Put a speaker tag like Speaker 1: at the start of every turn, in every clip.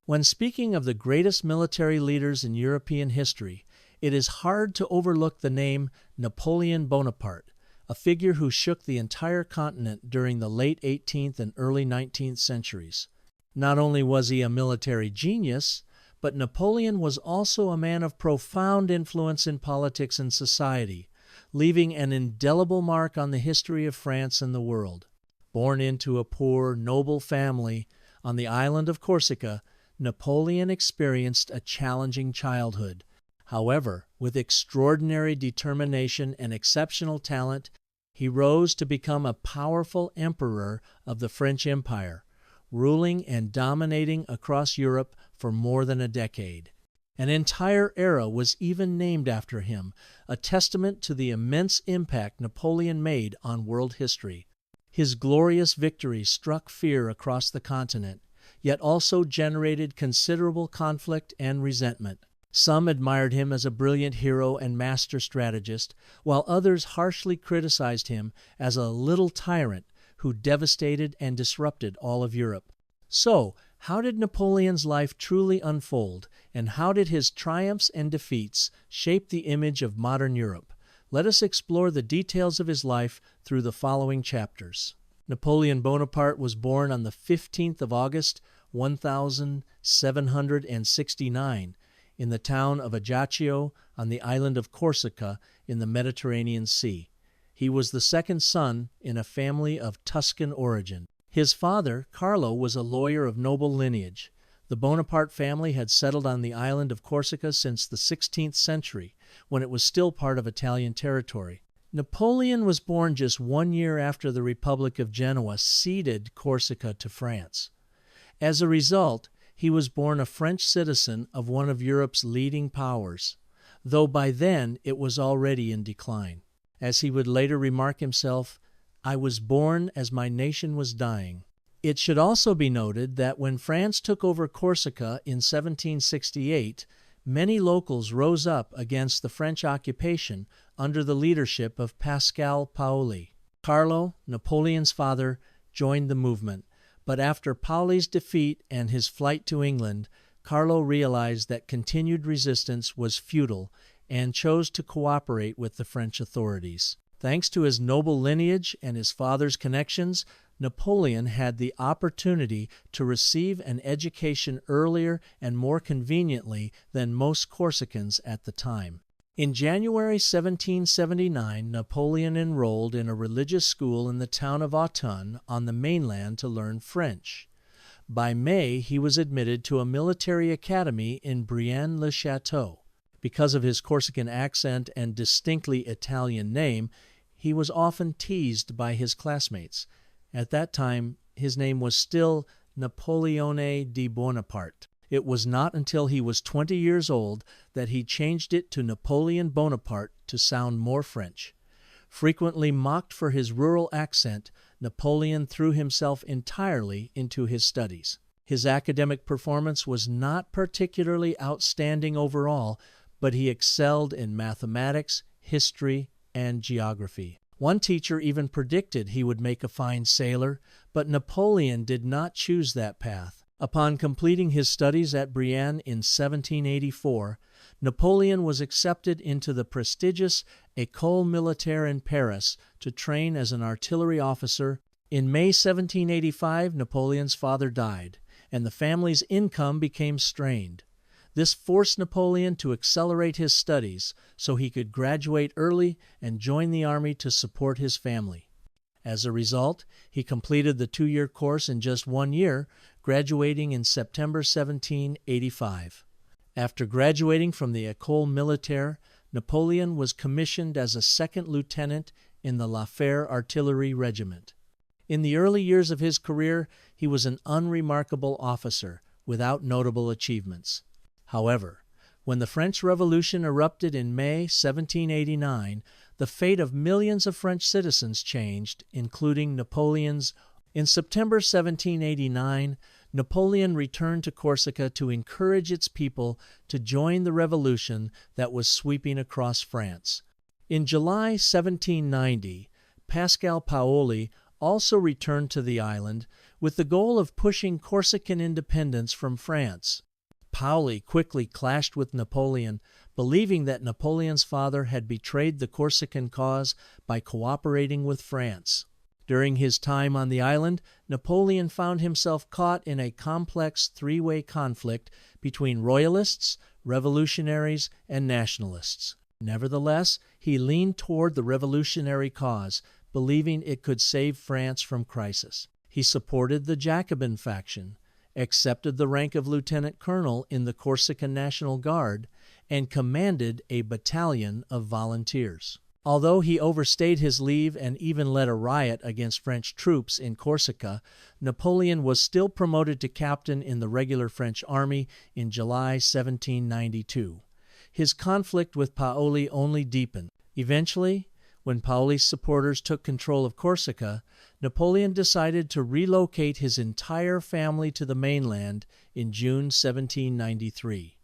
Speaker 1: When speaking of the greatest military leaders in European history, it is hard to overlook the name Napoleon Bonaparte, a figure who shook the entire continent during the late 18th and early 19th centuries. Not only was he a military genius, but Napoleon was also a man of profound influence in politics and society, leaving an indelible mark on the history of France and the world. Born into a poor, noble family on the island of Corsica, Napoleon experienced a challenging childhood. However, with extraordinary determination and exceptional talent, he rose to become a powerful emperor of the French Empire, ruling and dominating across Europe for more than a decade. An entire era was even named after him, a testament to the immense impact Napoleon made on world history. His glorious victories struck fear across the continent, yet also generated considerable conflict and resentment. Some admired him as a brilliant hero and master strategist, while others harshly criticized him as a little tyrant who devastated and disrupted all of Europe. So, how did Napoleon's life truly unfold, and how did his triumphs and defeats shape the image of modern Europe? Let us explore the details of his life through the following chapters. Napoleon Bonaparte was born on the 15th of August, 1769, in the town of Ajaccio on the island of Corsica in the Mediterranean Sea. He was the second son in a family of Tuscan origin. His father, Carlo, was a lawyer of noble lineage. The Bonaparte family had settled on the island of Corsica since the 16th century, when it was still part of Italian territory. Napoleon was born just 1 year after the Republic of Genoa ceded Corsica to France. As a result, he was born a French citizen of one of Europe's leading powers, though by then it was already in decline. As he would later remark himself, "I was born as my nation was dying." It should also be noted that when France took over Corsica in 1768, many locals rose up against the French occupation under the leadership of Pascal Paoli. Carlo, Napoleon's father, joined the movement, but after Paoli's defeat and his flight to England, Carlo realized that continued resistance was futile and chose to cooperate with the French authorities. Thanks to his noble lineage and his father's connections, Napoleon had the opportunity to receive an education earlier and more conveniently than most Corsicans at the time. In January 1779, Napoleon enrolled in a religious school in the town of Autun on the mainland to learn French. By May, he was admitted to a military academy in Brienne-le-Château. Because of his Corsican accent and distinctly Italian name, he was often teased by his classmates. At that time, his name was still Napoleone di Bonaparte. It was not until he was 20 years old that he changed it to Napoleon Bonaparte to sound more French. Frequently mocked for his rural accent, Napoleon threw himself entirely into his studies. His academic performance was not particularly outstanding overall, but he excelled in mathematics, history, and geography. One teacher even predicted he would make a fine sailor, but Napoleon did not choose that path. Upon completing his studies at Brienne in 1784, Napoleon was accepted into the prestigious École Militaire in Paris to train as an artillery officer. In May 1785, Napoleon's father died, and the family's income became strained. This forced Napoleon to accelerate his studies so he could graduate early and join the army to support his family. As a result, he completed the 2-year course in just 1 year, graduating in September 1785. After graduating from the École Militaire, Napoleon was commissioned as a second lieutenant in the La Fère Artillery Regiment. In the early years of his career, he was an unremarkable officer without notable achievements. However, when the French Revolution erupted in May 1789, the fate of millions of French citizens changed, including Napoleon's. In September 1789, Napoleon returned to Corsica to encourage its people to join the revolution that was sweeping across France. In July 1790, Pascal Paoli also returned to the island with the goal of pushing Corsican independence from France. Paoli quickly clashed with Napoleon, believing that Napoleon's father had betrayed the Corsican cause by cooperating with France. During his time on the island, Napoleon found himself caught in a complex three-way conflict between royalists, revolutionaries, and nationalists. Nevertheless, he leaned toward the revolutionary cause, believing it could save France from crisis. He supported the Jacobin faction, accepted the rank of lieutenant colonel in the Corsican National Guard, and commanded a battalion of volunteers. Although he overstayed his leave and even led a riot against French troops in Corsica, Napoleon was still promoted to captain in the regular French army in July 1792. His conflict with Paoli only deepened. Eventually, when Paoli's supporters took control of Corsica, Napoleon decided to relocate his entire family to the mainland in June 1793.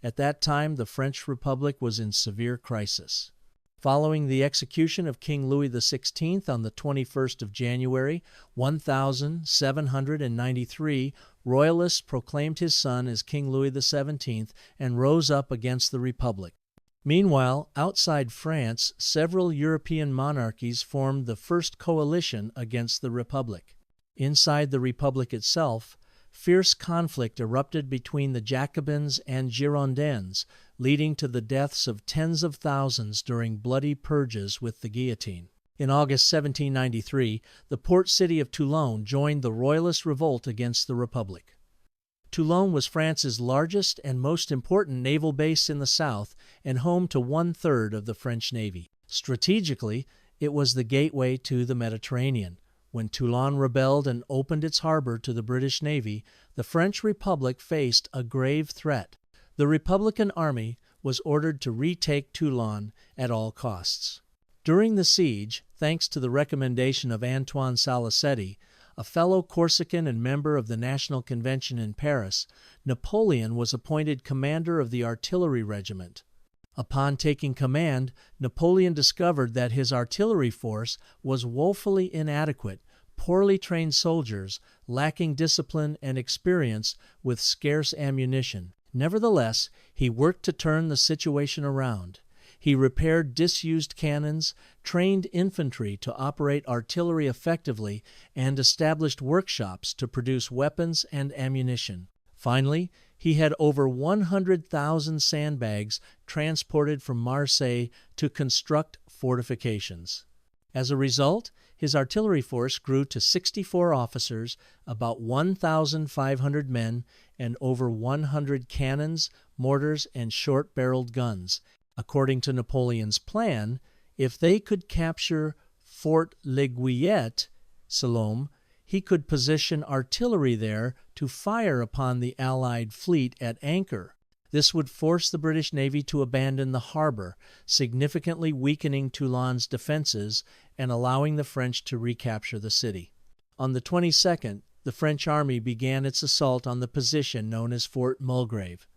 Speaker 1: At that time, the French Republic was in severe crisis. Following the execution of King Louis XVI on the 21st of January, 1793, Royalists proclaimed his son as King Louis XVII and rose up against the Republic. Meanwhile, outside France, several European monarchies formed the first coalition against the Republic. Inside the Republic itself, fierce conflict erupted between the Jacobins and Girondins, leading to the deaths of tens of thousands during bloody purges with the guillotine. In August 1793, the port city of Toulon joined the Royalist revolt against the Republic. Toulon was France's largest and most important naval base in the south and home to one-third of the French Navy. Strategically, it was the gateway to the Mediterranean. When Toulon rebelled and opened its harbor to the British Navy, the French Republic faced a grave threat. The Republican army was ordered to retake Toulon at all costs. During the siege, thanks to the recommendation of Antoine Salicetti, a fellow Corsican and member of the National Convention in Paris, Napoleon was appointed commander of the artillery regiment. Upon taking command, Napoleon discovered that his artillery force was woefully inadequate, poorly trained soldiers, lacking discipline and experience, with scarce ammunition. Nevertheless, he worked to turn the situation around. He repaired disused cannons, trained infantry to operate artillery effectively, and established workshops to produce weapons and ammunition. Finally, he had over 100,000 sandbags transported from Marseille to construct fortifications. As a result, his artillery force grew to 64 officers, about 1,500 men, and over 100 cannons, mortars, and short-barreled guns. According to Napoleon's plan, if they could capture Fort l'Aiguillette, Salome, he could position artillery there to fire upon the Allied fleet at anchor. This would force the British Navy to abandon the harbor, significantly weakening Toulon's defenses and allowing the French to recapture the city. On the 22nd, the French army began its assault on the position known as Fort Mulgrave.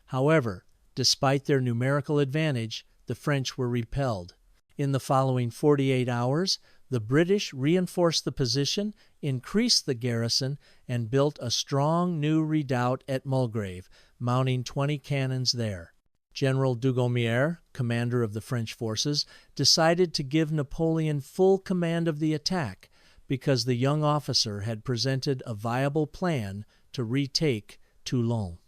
Speaker 1: However, despite their numerical advantage, the French were repelled. In the following 48 hours, the British reinforced the position, increased the garrison, and built a strong new redoubt at Mulgrave, mounting 20 cannons there. General Dugommier, commander of the French forces, decided to give Napoleon full command of the attack because the young officer had presented a viable plan to retake Toulon.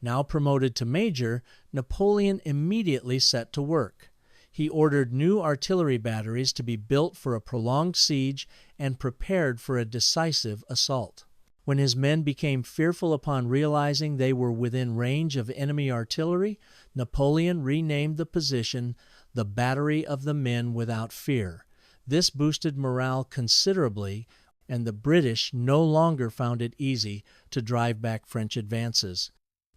Speaker 1: Now promoted to major, Napoleon immediately set to work. He ordered new artillery batteries to be built for a prolonged siege and prepared for a decisive assault. When his men became fearful upon realizing they were within range of enemy artillery, Napoleon renamed the position the Battery of the Men Without Fear. This boosted morale considerably, and the British no longer found it easy to drive back French advances.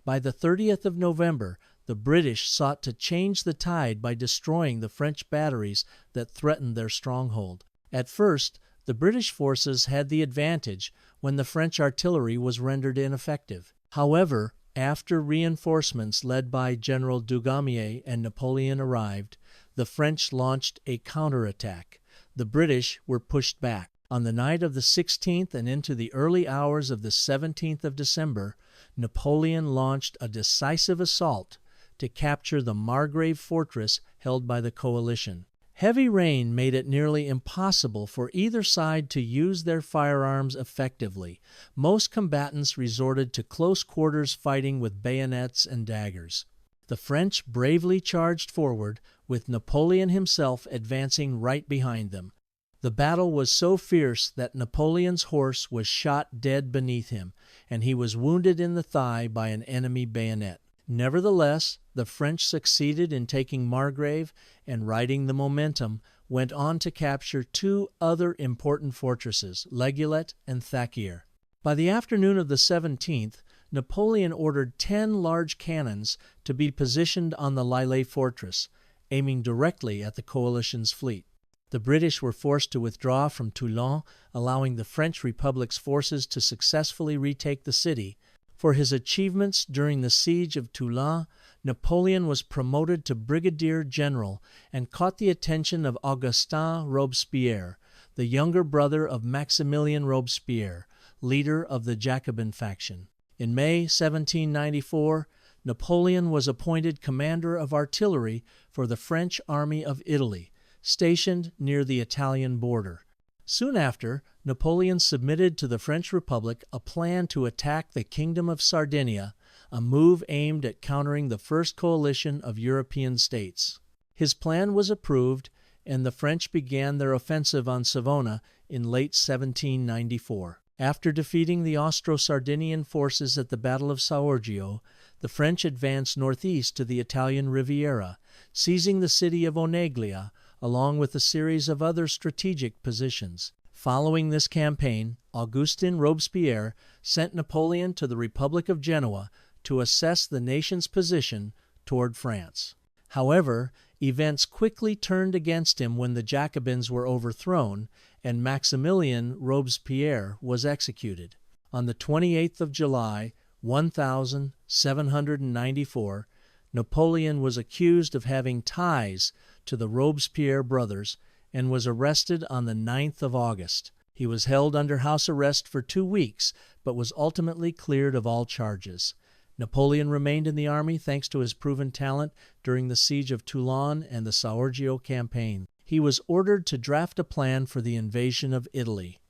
Speaker 1: By the 30th of November, the British sought to change the tide by destroying the French batteries that threatened their stronghold. At first, the British forces had the advantage when the French artillery was rendered ineffective. However, after reinforcements led by General Dugommier and Napoleon arrived, the French launched a counterattack. The British were pushed back. On the night of the 16th and into the early hours of the 17th of December, Napoleon launched a decisive assault to capture the Margrave fortress held by the coalition. Heavy rain made it nearly impossible for either side to use their firearms effectively. Most combatants resorted to close quarters fighting with bayonets and daggers. The French bravely charged forward, with Napoleon himself advancing right behind them. The battle was so fierce that Napoleon's horse was shot dead beneath him, and he was wounded in the thigh by an enemy bayonet. Nevertheless, the French succeeded in taking Margrave, and riding the momentum, went on to capture two other important fortresses, Legulet and Thachier. By the afternoon of the 17th, Napoleon ordered 10 large cannons to be positioned on the Lillet fortress, aiming directly at the coalition's fleet. The British were forced to withdraw from Toulon, allowing the French Republic's forces to successfully retake the city. For his achievements during the siege of Toulon, Napoleon was promoted to brigadier general and caught the attention of Augustin Robespierre, the younger brother of Maximilien Robespierre, leader of the Jacobin faction. In May 1794, Napoleon was appointed commander of artillery for the French army of Italy, stationed near the Italian border. Soon after, Napoleon submitted to the French Republic a plan to attack the Kingdom of Sardinia, a move aimed at countering the first coalition of European states. His plan was approved, and the French began their offensive on Savona in late 1794. After defeating the Austro-Sardinian forces at the Battle of Saorgio, the French advanced northeast to the Italian Riviera, seizing the city of Oneglia, along with a series of other strategic positions. Following this campaign, Augustin Robespierre sent Napoleon to the Republic of Genoa to assess the nation's position toward France. However, events quickly turned against him when the Jacobins were overthrown and Maximilien Robespierre was executed. On the 28th of July, 1794, Napoleon was accused of having ties to the Robespierre brothers and was arrested on the 9th of August. He was held under house arrest for 2 weeks, but was ultimately cleared of all charges. Napoleon remained in the army thanks to his proven talent during the siege of Toulon and the Saorgio campaign. He was ordered to draft a plan for the invasion of Italy.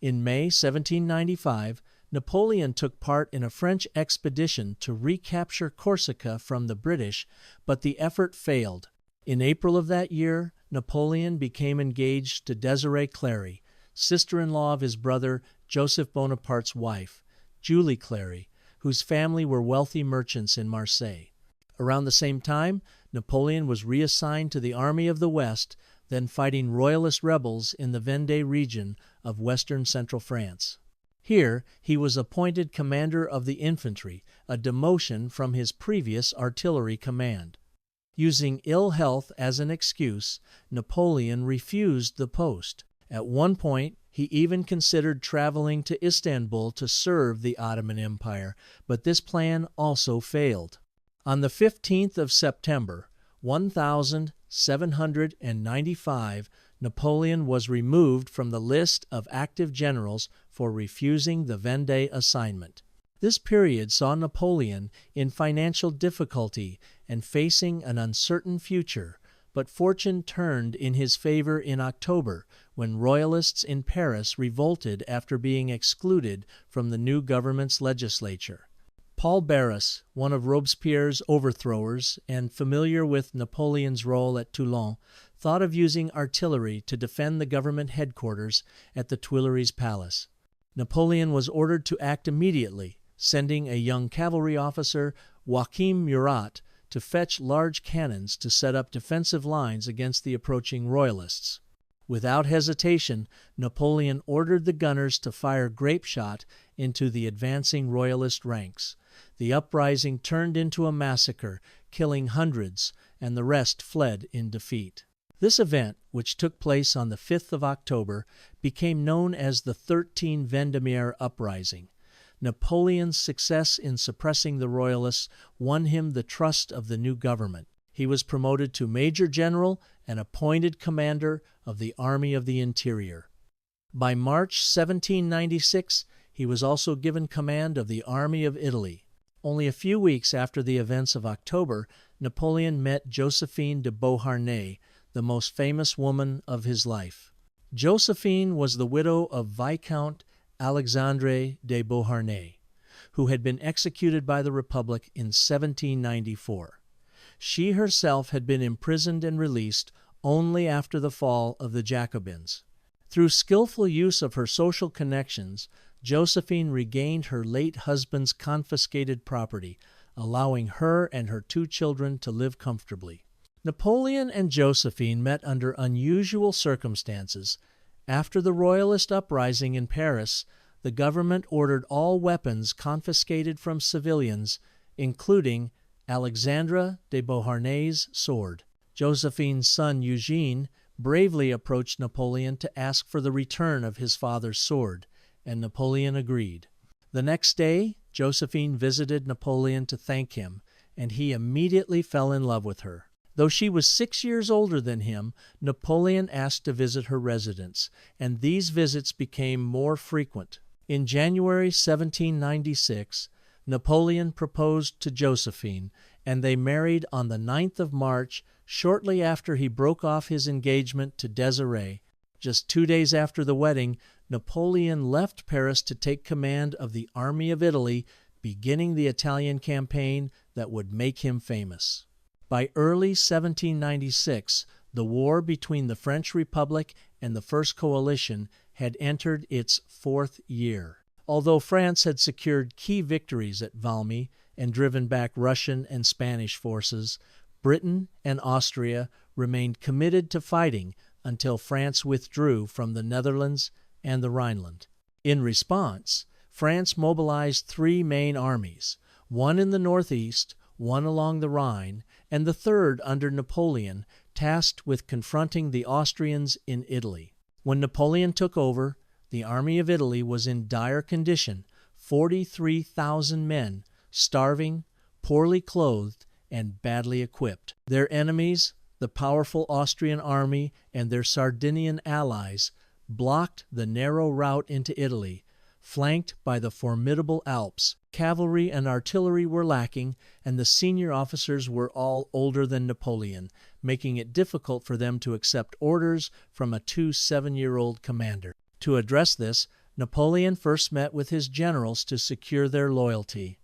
Speaker 1: In May 1795, Napoleon took part in a French expedition to recapture Corsica from the British, but the effort failed. In April of that year, Napoleon became engaged to Désirée Clary, sister-in-law of his brother Joseph Bonaparte's wife, Julie Clary, whose family were wealthy merchants in Marseille. Around the same time, Napoleon was reassigned to the Army of the West, then fighting royalist rebels in the Vendée region of western central France. Here, he was appointed commander of the infantry, a demotion from his previous artillery command. Using ill health as an excuse, Napoleon refused the post. At one point, he even considered traveling to Istanbul to serve the Ottoman Empire, but this plan also failed. On the 15th of September, 1795, Napoleon was removed from the list of active generals for refusing the Vendée assignment. This period saw Napoleon in financial difficulty and facing an uncertain future, but fortune turned in his favor in October when royalists in Paris revolted after being excluded from the new government's legislature. Paul Barras, one of Robespierre's overthrowers and familiar with Napoleon's role at Toulon, thought of using artillery to defend the government headquarters at the Tuileries Palace. Napoleon was ordered to act immediately, sending a young cavalry officer, Joachim Murat, to fetch large cannons to set up defensive lines against the approaching royalists. Without hesitation, Napoleon ordered the gunners to fire grape shot into the advancing royalist ranks. The uprising turned into a massacre, killing hundreds, and the rest fled in defeat. This event, which took place on the 5th of October, became known as the 13 Vendémiaire Uprising. Napoleon's success in suppressing the royalists won him the trust of the new government. He was promoted to Major General and appointed commander of the Army of the Interior. By March 1796, he was also given command of the Army of Italy. Only a few weeks after the events of October, Napoleon met Josephine de Beauharnais, the most famous woman of his life. Josephine was the widow of Viscount Alexandre de Beauharnais, who had been executed by the Republic in 1794. She herself had been imprisoned and released only after the fall of the Jacobins. Through skillful use of her social connections, Josephine regained her late husband's confiscated property, allowing her and her 2 children to live comfortably. Napoleon and Josephine met under unusual circumstances. After the Royalist uprising in Paris, the government ordered all weapons confiscated from civilians, including Alexandre de Beauharnais' sword. Josephine's son Eugene bravely approached Napoleon to ask for the return of his father's sword, and Napoleon agreed. The next day, Josephine visited Napoleon to thank him, and he immediately fell in love with her. Though she was 6 years older than him, Napoleon asked to visit her residence, and these visits became more frequent. In January 1796, Napoleon proposed to Josephine, and they married on the 9th of March, shortly after he broke off his engagement to Désirée. Just 2 days after the wedding, Napoleon left Paris to take command of the Army of Italy, beginning the Italian campaign that would make him famous. By early 1796, the war between the French Republic and the First Coalition had entered its 4th year. Although France had secured key victories at Valmy and driven back Russian and Spanish forces, Britain and Austria remained committed to fighting until France withdrew from the Netherlands and the Rhineland. In response, France mobilized 3 main armies, one in the northeast, one along the Rhine, and the third under Napoleon, tasked with confronting the Austrians in Italy. When Napoleon took over, the Army of Italy was in dire condition, 43,000 men, starving, poorly clothed, and badly equipped. Their enemies, the powerful Austrian army and their Sardinian allies, blocked the narrow route into Italy. Flanked by the formidable Alps, cavalry and artillery were lacking, and the senior officers were all older than Napoleon, making it difficult for them to accept orders from a 7-year-old commander. To address this, Napoleon first met with his generals to secure their loyalty.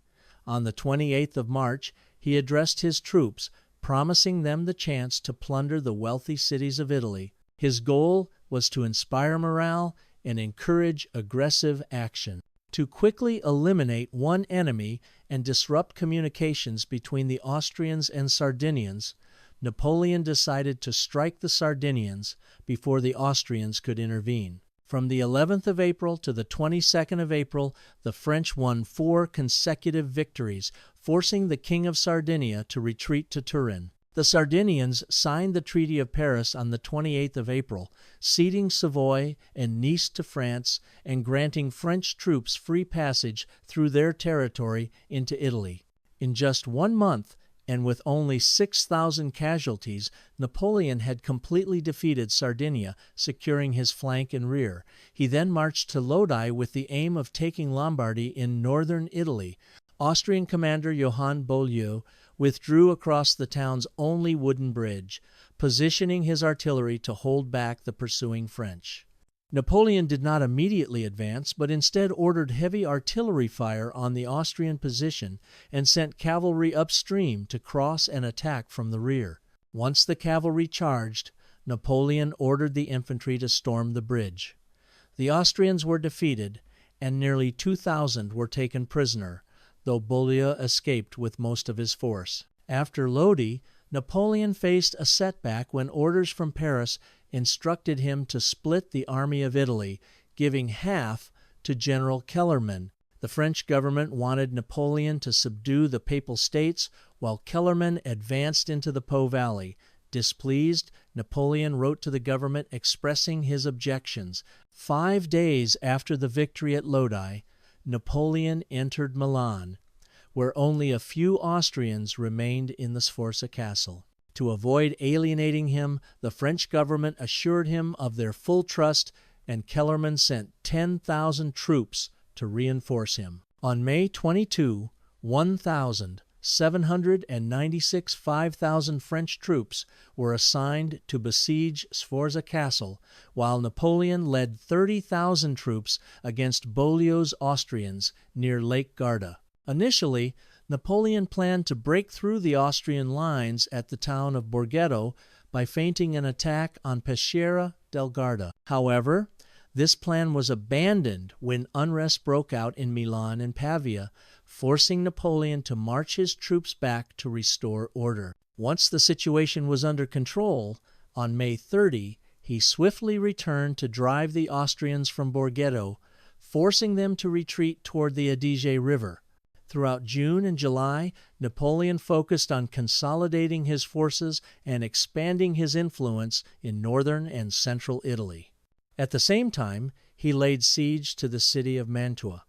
Speaker 1: On the 28th of March, he addressed his troops, promising them the chance to plunder the wealthy cities of Italy. His goal was to inspire morale and encourage aggressive action. To quickly eliminate one enemy and disrupt communications between the Austrians and Sardinians, Napoleon decided to strike the Sardinians before the Austrians could intervene. From the 11th of April to the 22nd of April, the French won 4 consecutive victories, forcing the King of Sardinia to retreat to Turin. The Sardinians signed the Treaty of Paris on the 28th of April, ceding Savoy and Nice to France and granting French troops free passage through their territory into Italy. In just 1 month, and with only 6,000 casualties, Napoleon had completely defeated Sardinia, securing his flank and rear. He then marched to Lodi with the aim of taking Lombardy in northern Italy. Austrian commander Johann Beaulieu withdrew across the town's only wooden bridge, positioning his artillery to hold back the pursuing French. Napoleon did not immediately advance, but instead ordered heavy artillery fire on the Austrian position and sent cavalry upstream to cross and attack from the rear. Once the cavalry charged, Napoleon ordered the infantry to storm the bridge. The Austrians were defeated, and nearly 2,000 were taken prisoner, though Beaulieu escaped with most of his force. After Lodi, Napoleon faced a setback when orders from Paris instructed him to split the Army of Italy, giving half to General Kellerman. The French government wanted Napoleon to subdue the Papal States, while Kellerman advanced into the Po Valley. Displeased, Napoleon wrote to the government expressing his objections. 5 days after the victory at Lodi, Napoleon entered Milan, where only a few Austrians remained in the Sforza castle. To avoid alienating him, the French government assured him of their full trust and Kellerman sent 10,000 troops to reinforce him. On May 22, 1,796 5,000 French troops were assigned to besiege Sforza Castle, while Napoleon led 30,000 troops against Beaulieu's Austrians near Lake Garda. Initially, Napoleon planned to break through the Austrian lines at the town of Borghetto by feinting an attack on Peschiera del Garda. However, this plan was abandoned when unrest broke out in Milan and Pavia, forcing Napoleon to march his troops back to restore order. Once the situation was under control, on May 30, he swiftly returned to drive the Austrians from Borghetto, forcing them to retreat toward the Adige River. Throughout June and July, Napoleon focused on consolidating his forces and expanding his influence in northern and central Italy. At the same time, he laid siege to the city of Mantua.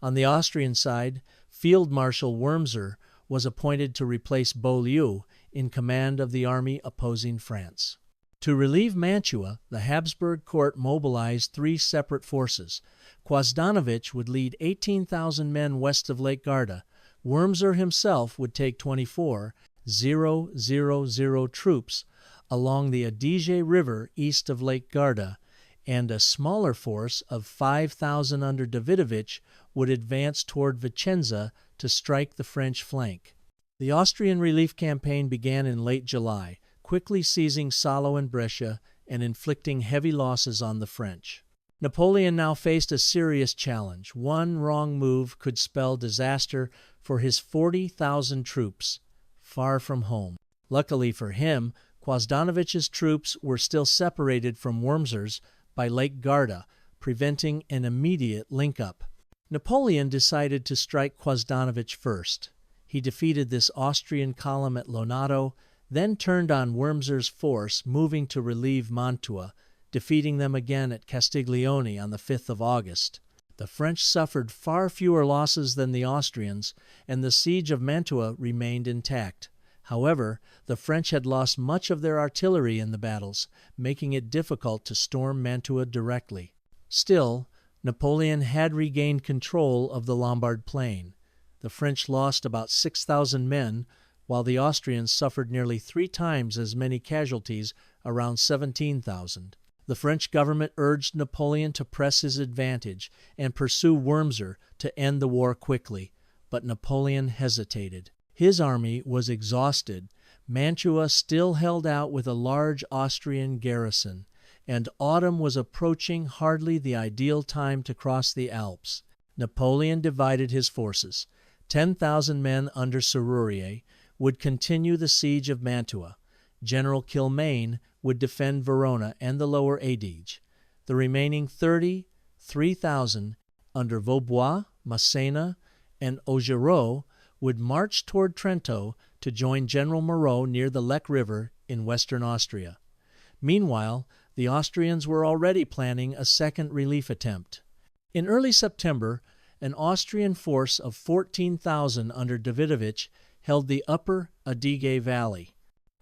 Speaker 1: On the Austrian side, Field Marshal Wurmser was appointed to replace Beaulieu in command of the army opposing France. To relieve Mantua, the Habsburg court mobilized 3 separate forces. Kwasdanovich would lead 18,000 men west of Lake Garda. Wurmser himself would take 24,000 troops along the Adige River east of Lake Garda, and a smaller force of 5,000 under Davidovich would advance toward Vicenza to strike the French flank. The Austrian relief campaign began in late July, quickly seizing Salo and Brescia and inflicting heavy losses on the French. Napoleon now faced a serious challenge. One wrong move could spell disaster for his 40,000 troops, far from home. Luckily for him, Kwasdanovich's troops were still separated from Wurmser's by Lake Garda, preventing an immediate link-up. Napoleon decided to strike Kwasdanovich first. He defeated this Austrian column at Lonato, then turned on Wurmser's force, moving to relieve Mantua, defeating them again at Castiglione on the 5th of August. The French suffered far fewer losses than the Austrians, and the siege of Mantua remained intact. However, the French had lost much of their artillery in the battles, making it difficult to storm Mantua directly. Still, Napoleon had regained control of the Lombard plain. The French lost about 6,000 men, while the Austrians suffered nearly 3 times as many casualties, around 17,000. The French government urged Napoleon to press his advantage and pursue Wurmser to end the war quickly, but Napoleon hesitated. His army was exhausted. Mantua still held out with a large Austrian garrison, and autumn was approaching, hardly the ideal time to cross the Alps. Napoleon divided his forces. 10,000 men under Serurier would continue the siege of Mantua. General Kilmaine would defend Verona and the lower Adige. The remaining 3,000 under Vaubois, Massena, and Augereau would march toward Trento to join General Moreau near the Lech River in western Austria. Meanwhile, the Austrians were already planning a second relief attempt. In early September, an Austrian force of 14,000 under Davidovich held the upper Adige Valley.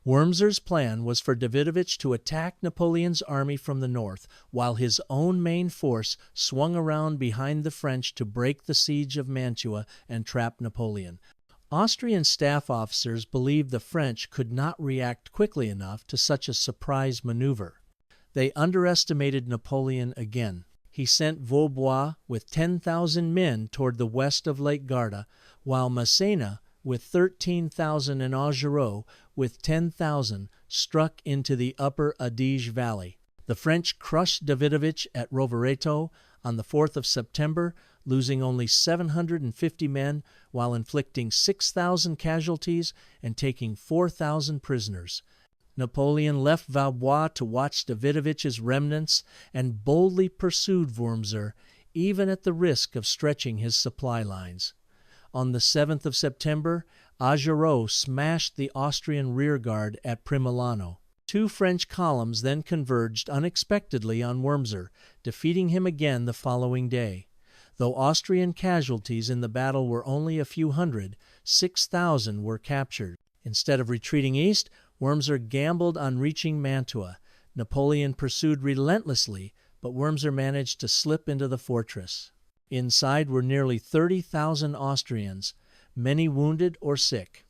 Speaker 1: Wurmser's plan was for Davidovich to attack Napoleon's army from the north, while his own main force swung around behind the French to break the siege of Mantua and trap Napoleon. Austrian staff officers believed the French could not react quickly enough to such a surprise maneuver. They underestimated Napoleon again. He sent Vaubois with 10,000 men toward the west of Lake Garda, while Massena, with 13,000 and Augereau with 10,000 struck into the upper Adige Valley. The French crushed Davidovich at Rovereto on the 4th of September, losing only 750 men while inflicting 6,000 casualties and taking 4,000 prisoners. Napoleon left Vaubois to watch Davidovich's remnants and boldly pursued Wurmser, even at the risk of stretching his supply lines. On the 7th of September, Augereau smashed the Austrian rearguard at Primolano. 2 French columns then converged unexpectedly on Wurmser, defeating him again the following day. Though Austrian casualties in the battle were only a few hundred, 6,000 were captured. Instead of retreating east, Wurmser gambled on reaching Mantua. Napoleon pursued relentlessly, but Wurmser managed to slip into the fortress. Inside were nearly 30,000 Austrians, many wounded or sick.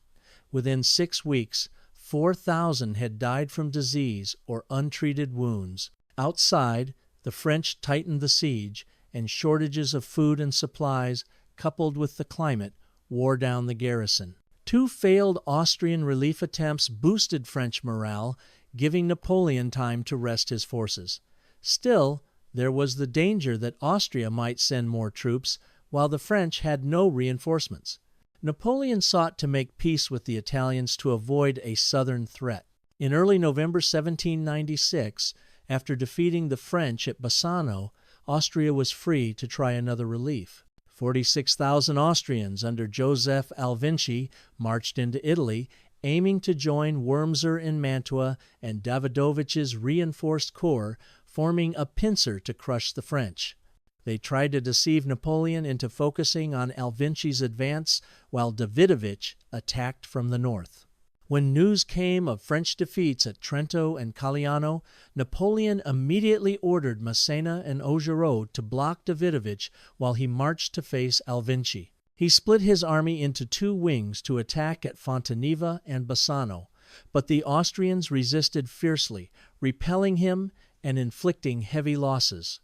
Speaker 1: Within 6 weeks, 4,000 had died from disease or untreated wounds. Outside, the French tightened the siege, and shortages of food and supplies, coupled with the climate, wore down the garrison. 2 failed Austrian relief attempts boosted French morale, giving Napoleon time to rest his forces. Still, there was the danger that Austria might send more troops, while the French had no reinforcements. Napoleon sought to make peace with the Italians to avoid a southern threat. In early November 1796, after defeating the French at Bassano, Austria was free to try another relief. 46,000 Austrians under Joseph Alvinci marched into Italy, aiming to join Wurmser in Mantua and Davidovich's reinforced corps, forming a pincer to crush the French. They tried to deceive Napoleon into focusing on Alvinci's advance, while Davidovich attacked from the north. When news came of French defeats at Trento and Cagliano, Napoleon immediately ordered Massena and Augereau to block Davidovich while he marched to face Alvinci. He split his army into 2 wings to attack at Fontaniva and Bassano, but the Austrians resisted fiercely, repelling him and inflicting heavy losses.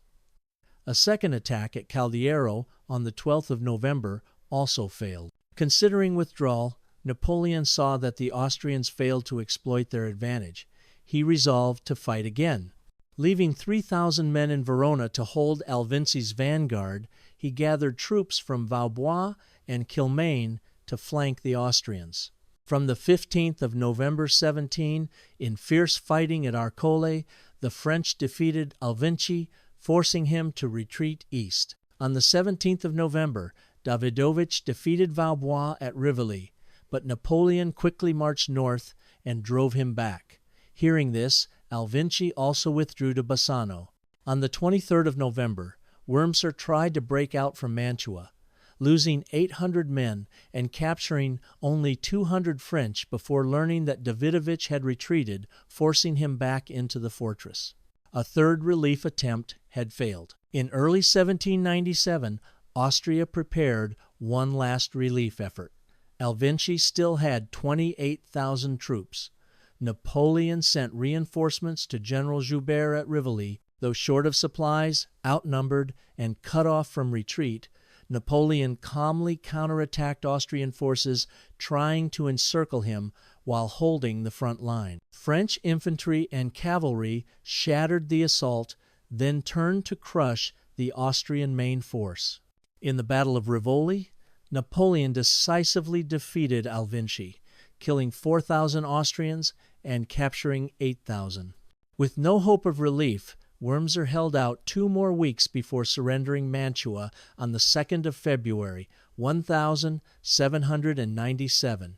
Speaker 1: A second attack at Caldiero on the 12th of November also failed. Considering withdrawal, Napoleon saw that the Austrians failed to exploit their advantage. He resolved to fight again. Leaving 3,000 men in Verona to hold Alvinci's vanguard, he gathered troops from Vaubois and Kilmaine to flank the Austrians. From the 15th of November 17, in fierce fighting at Arcole, the French defeated Alvinci, forcing him to retreat east. On the 17th of November, Davidovich defeated Vaubois at Rivoli, but Napoleon quickly marched north and drove him back. Hearing this, Alvinci also withdrew to Bassano. On the 23rd of November, Wurmser tried to break out from Mantua, losing 800 men and capturing only 200 French before learning that Davidovich had retreated, forcing him back into the fortress. A third relief attempt had failed. In early 1797, Austria prepared one last relief effort. Alvinci still had 28,000 troops. Napoleon sent reinforcements to General Joubert at Rivoli. Though short of supplies, outnumbered, and cut off from retreat, Napoleon calmly counterattacked Austrian forces, trying to encircle him while holding the front line. French infantry and cavalry shattered the assault, then turned to crush the Austrian main force. In the Battle of Rivoli, Napoleon decisively defeated Alvinci, killing 4,000 Austrians and capturing 8,000. With no hope of relief, Wurmser held out 2 more weeks before surrendering Mantua on the 2nd of February, 1797.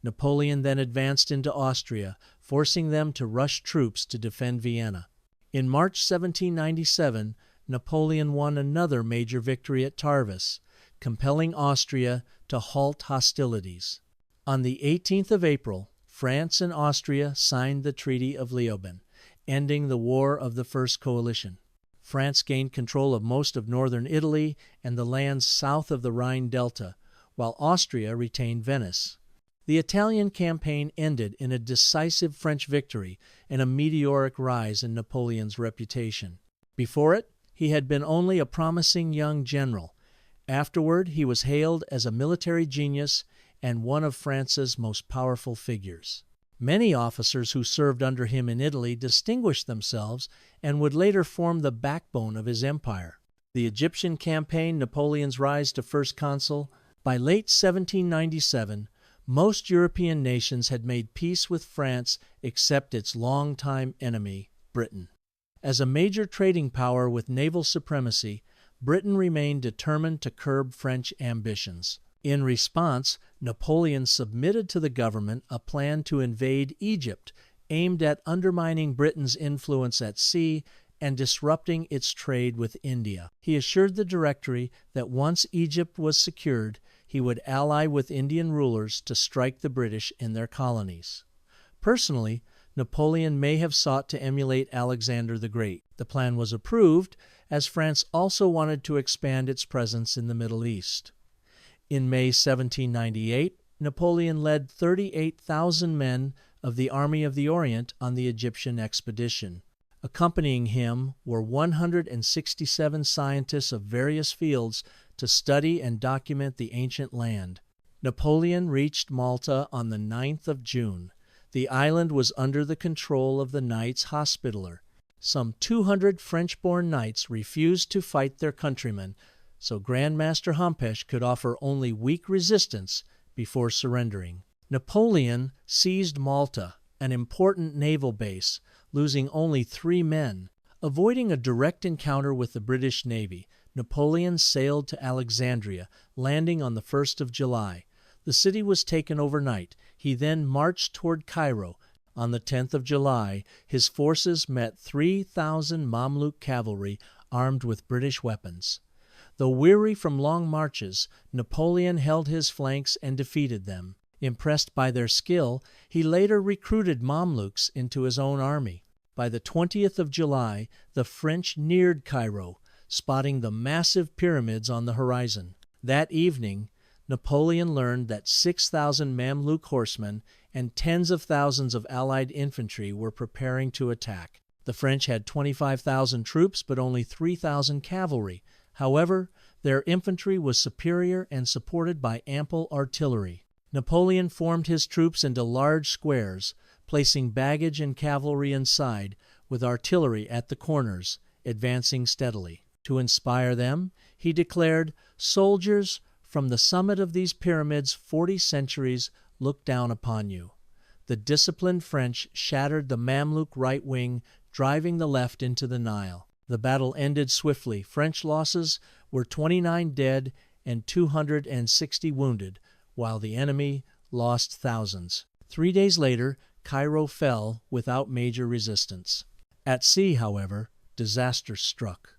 Speaker 1: Napoleon then advanced into Austria, forcing them to rush troops to defend Vienna. In March 1797, Napoleon won another major victory at Tarvis, compelling Austria to halt hostilities. On the 18th of April, France and Austria signed the Treaty of Leoben, ending the War of the First Coalition. France gained control of most of northern Italy and the lands south of the Rhine Delta, while Austria retained Venice. The Italian campaign ended in a decisive French victory and a meteoric rise in Napoleon's reputation. Before it, he had been only a promising young general. Afterward, he was hailed as a military genius and one of France's most powerful figures. Many officers who served under him in Italy distinguished themselves and would later form the backbone of his empire. The Egyptian campaign, Napoleon's rise to first consul. By late 1797, most European nations had made peace with France except its longtime enemy, Britain. As a major trading power with naval supremacy, Britain remained determined to curb French ambitions. In response, Napoleon submitted to the government a plan to invade Egypt, aimed at undermining Britain's influence at sea and disrupting its trade with India. He assured the Directory that once Egypt was secured, he would ally with Indian rulers to strike the British in their colonies. Personally, Napoleon may have sought to emulate Alexander the Great. The plan was approved, as France also wanted to expand its presence in the Middle East. In May 1798, Napoleon led 38,000 men of the Army of the Orient on the Egyptian expedition. Accompanying him were 167 scientists of various fields to study and document the ancient land. Napoleon reached Malta on the 9th of June. The island was under the control of the Knights Hospitaller. Some 200 French-born knights refused to fight their countrymen, so Grand Master Hampesh could offer only weak resistance before surrendering. Napoleon seized Malta, an important naval base, losing only 3 men. Avoiding a direct encounter with the British Navy, Napoleon sailed to Alexandria, landing on the 1st of July. The city was taken overnight. He then marched toward Cairo. On the 10th of July, his forces met 3,000 Mamluk cavalry armed with British weapons. Though weary from long marches, Napoleon held his flanks and defeated them. Impressed by their skill, he later recruited Mamluks into his own army. By the 20th of July, the French neared Cairo, spotting the massive pyramids on the horizon. That evening, Napoleon learned that 6,000 Mamluk horsemen and tens of thousands of Allied infantry were preparing to attack. The French had 25,000 troops, but only 3,000 cavalry. However, their infantry was superior and supported by ample artillery. Napoleon formed his troops into large squares, placing baggage and cavalry inside, with artillery at the corners, advancing steadily. To inspire them, he declared, "Soldiers, from the summit of these pyramids 40 centuries look down upon you." The disciplined French shattered the Mamluk right wing, driving the left into the Nile. The battle ended swiftly. French losses were 29 dead and 260 wounded, while the enemy lost thousands. 3 days later, Cairo fell without major resistance. At sea, however, disaster struck.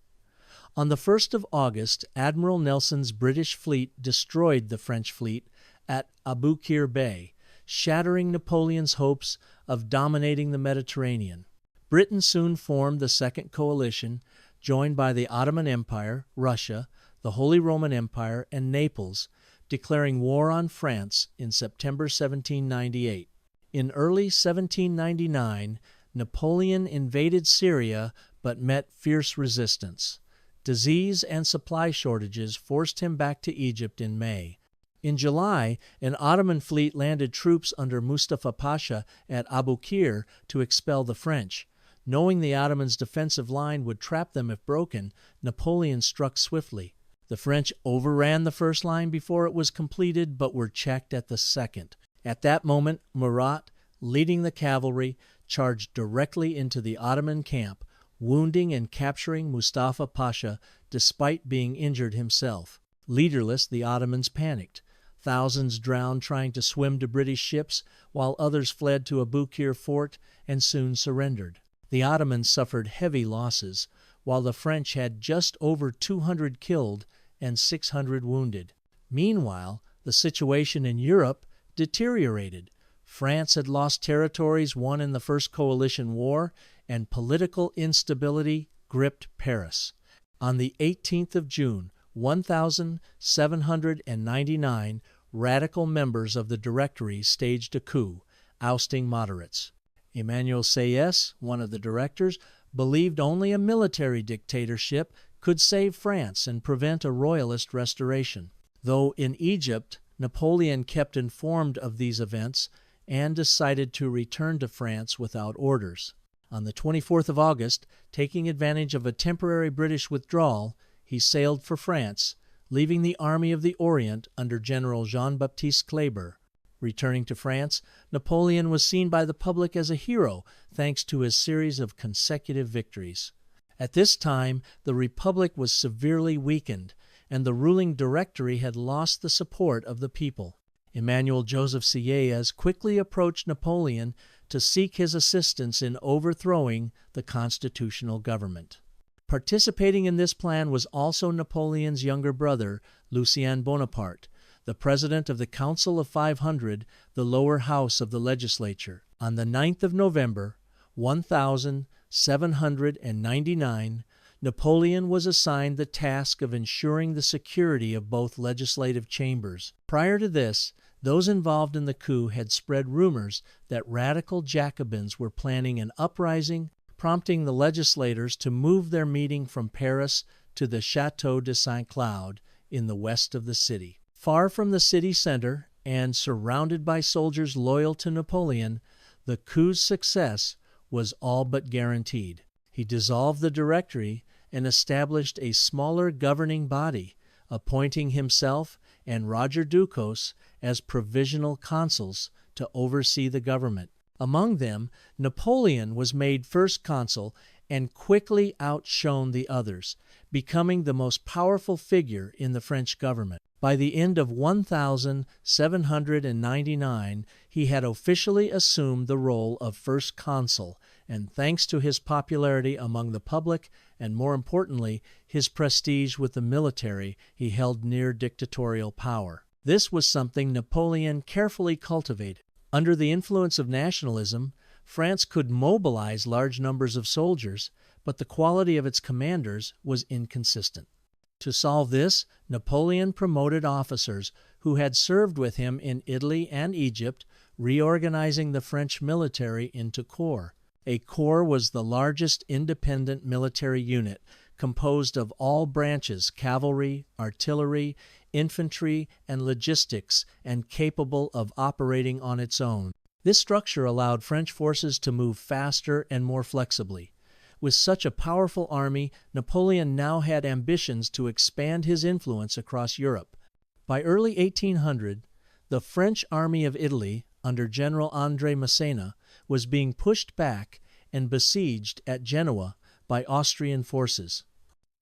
Speaker 1: On the 1st of August, Admiral Nelson's British fleet destroyed the French fleet at Aboukir Bay, shattering Napoleon's hopes of dominating the Mediterranean. Britain soon formed the Second Coalition, joined by the Ottoman Empire, Russia, the Holy Roman Empire, and Naples, declaring war on France in September 1798. In early 1799, Napoleon invaded Syria but met fierce resistance. Disease and supply shortages forced him back to Egypt in May. In July, an Ottoman fleet landed troops under Mustafa Pasha at Aboukir to expel the French. Knowing the Ottomans' defensive line would trap them if broken, Napoleon struck swiftly. The French overran the first line before it was completed, but were checked at the second. At that moment, Murat, leading the cavalry, charged directly into the Ottoman camp, wounding and capturing Mustafa Pasha despite being injured himself. Leaderless, the Ottomans panicked. Thousands drowned trying to swim to British ships, while others fled to Aboukir fort and soon surrendered. The Ottomans suffered heavy losses, while the French had just over 200 killed and 600 wounded. Meanwhile, the situation in Europe deteriorated. France had lost territories won in the First Coalition War, and political instability gripped Paris. On the 18th of June, 1,799 radical members of the Directory staged a coup, ousting moderates. Emmanuel Sieyès, one of the directors, believed only a military dictatorship could save France and prevent a royalist restoration. Though in Egypt, Napoleon kept informed of these events and decided to return to France without orders. On the 24th of August, taking advantage of a temporary British withdrawal, he sailed for France, leaving the Army of the Orient under General Jean-Baptiste Kleber. Returning to France, Napoleon was seen by the public as a hero thanks to his series of consecutive victories. At this time, the Republic was severely weakened, and the ruling Directory had lost the support of the people. Emmanuel Joseph Sieyès quickly approached Napoleon to seek his assistance in overthrowing the constitutional government. Participating in this plan was also Napoleon's younger brother, Lucien Bonaparte, the president of the Council of 500, the lower house of the legislature. On the 9th of November, 1799, Napoleon was assigned the task of ensuring the security of both legislative chambers. Prior to this, those involved in the coup had spread rumors that radical Jacobins were planning an uprising, prompting the legislators to move their meeting from Paris to the Château de Saint-Cloud in the west of the city. Far from the city center and surrounded by soldiers loyal to Napoleon, the coup's success was all but guaranteed. He dissolved the Directory and established a smaller governing body, appointing himself and Roger Ducos as provisional consuls to oversee the government. Among them, Napoleon was made first consul and quickly outshone the others, becoming the most powerful figure in the French government. By the end of 1799, he had officially assumed the role of first consul, and thanks to his popularity among the public and, more importantly, his prestige with the military, he held near dictatorial power. This was something Napoleon carefully cultivated. Under the influence of nationalism, France could mobilize large numbers of soldiers, but the quality of its commanders was inconsistent. To solve this, Napoleon promoted officers who had served with him in Italy and Egypt, reorganizing the French military into corps. A corps was the largest independent military unit, composed of all branches, cavalry, artillery, infantry, and logistics, and capable of operating on its own. This structure allowed French forces to move faster and more flexibly. With such a powerful army, Napoleon now had ambitions to expand his influence across Europe. By early 1800, the French army of Italy, under General André Massena, was being pushed back and besieged at Genoa by Austrian forces.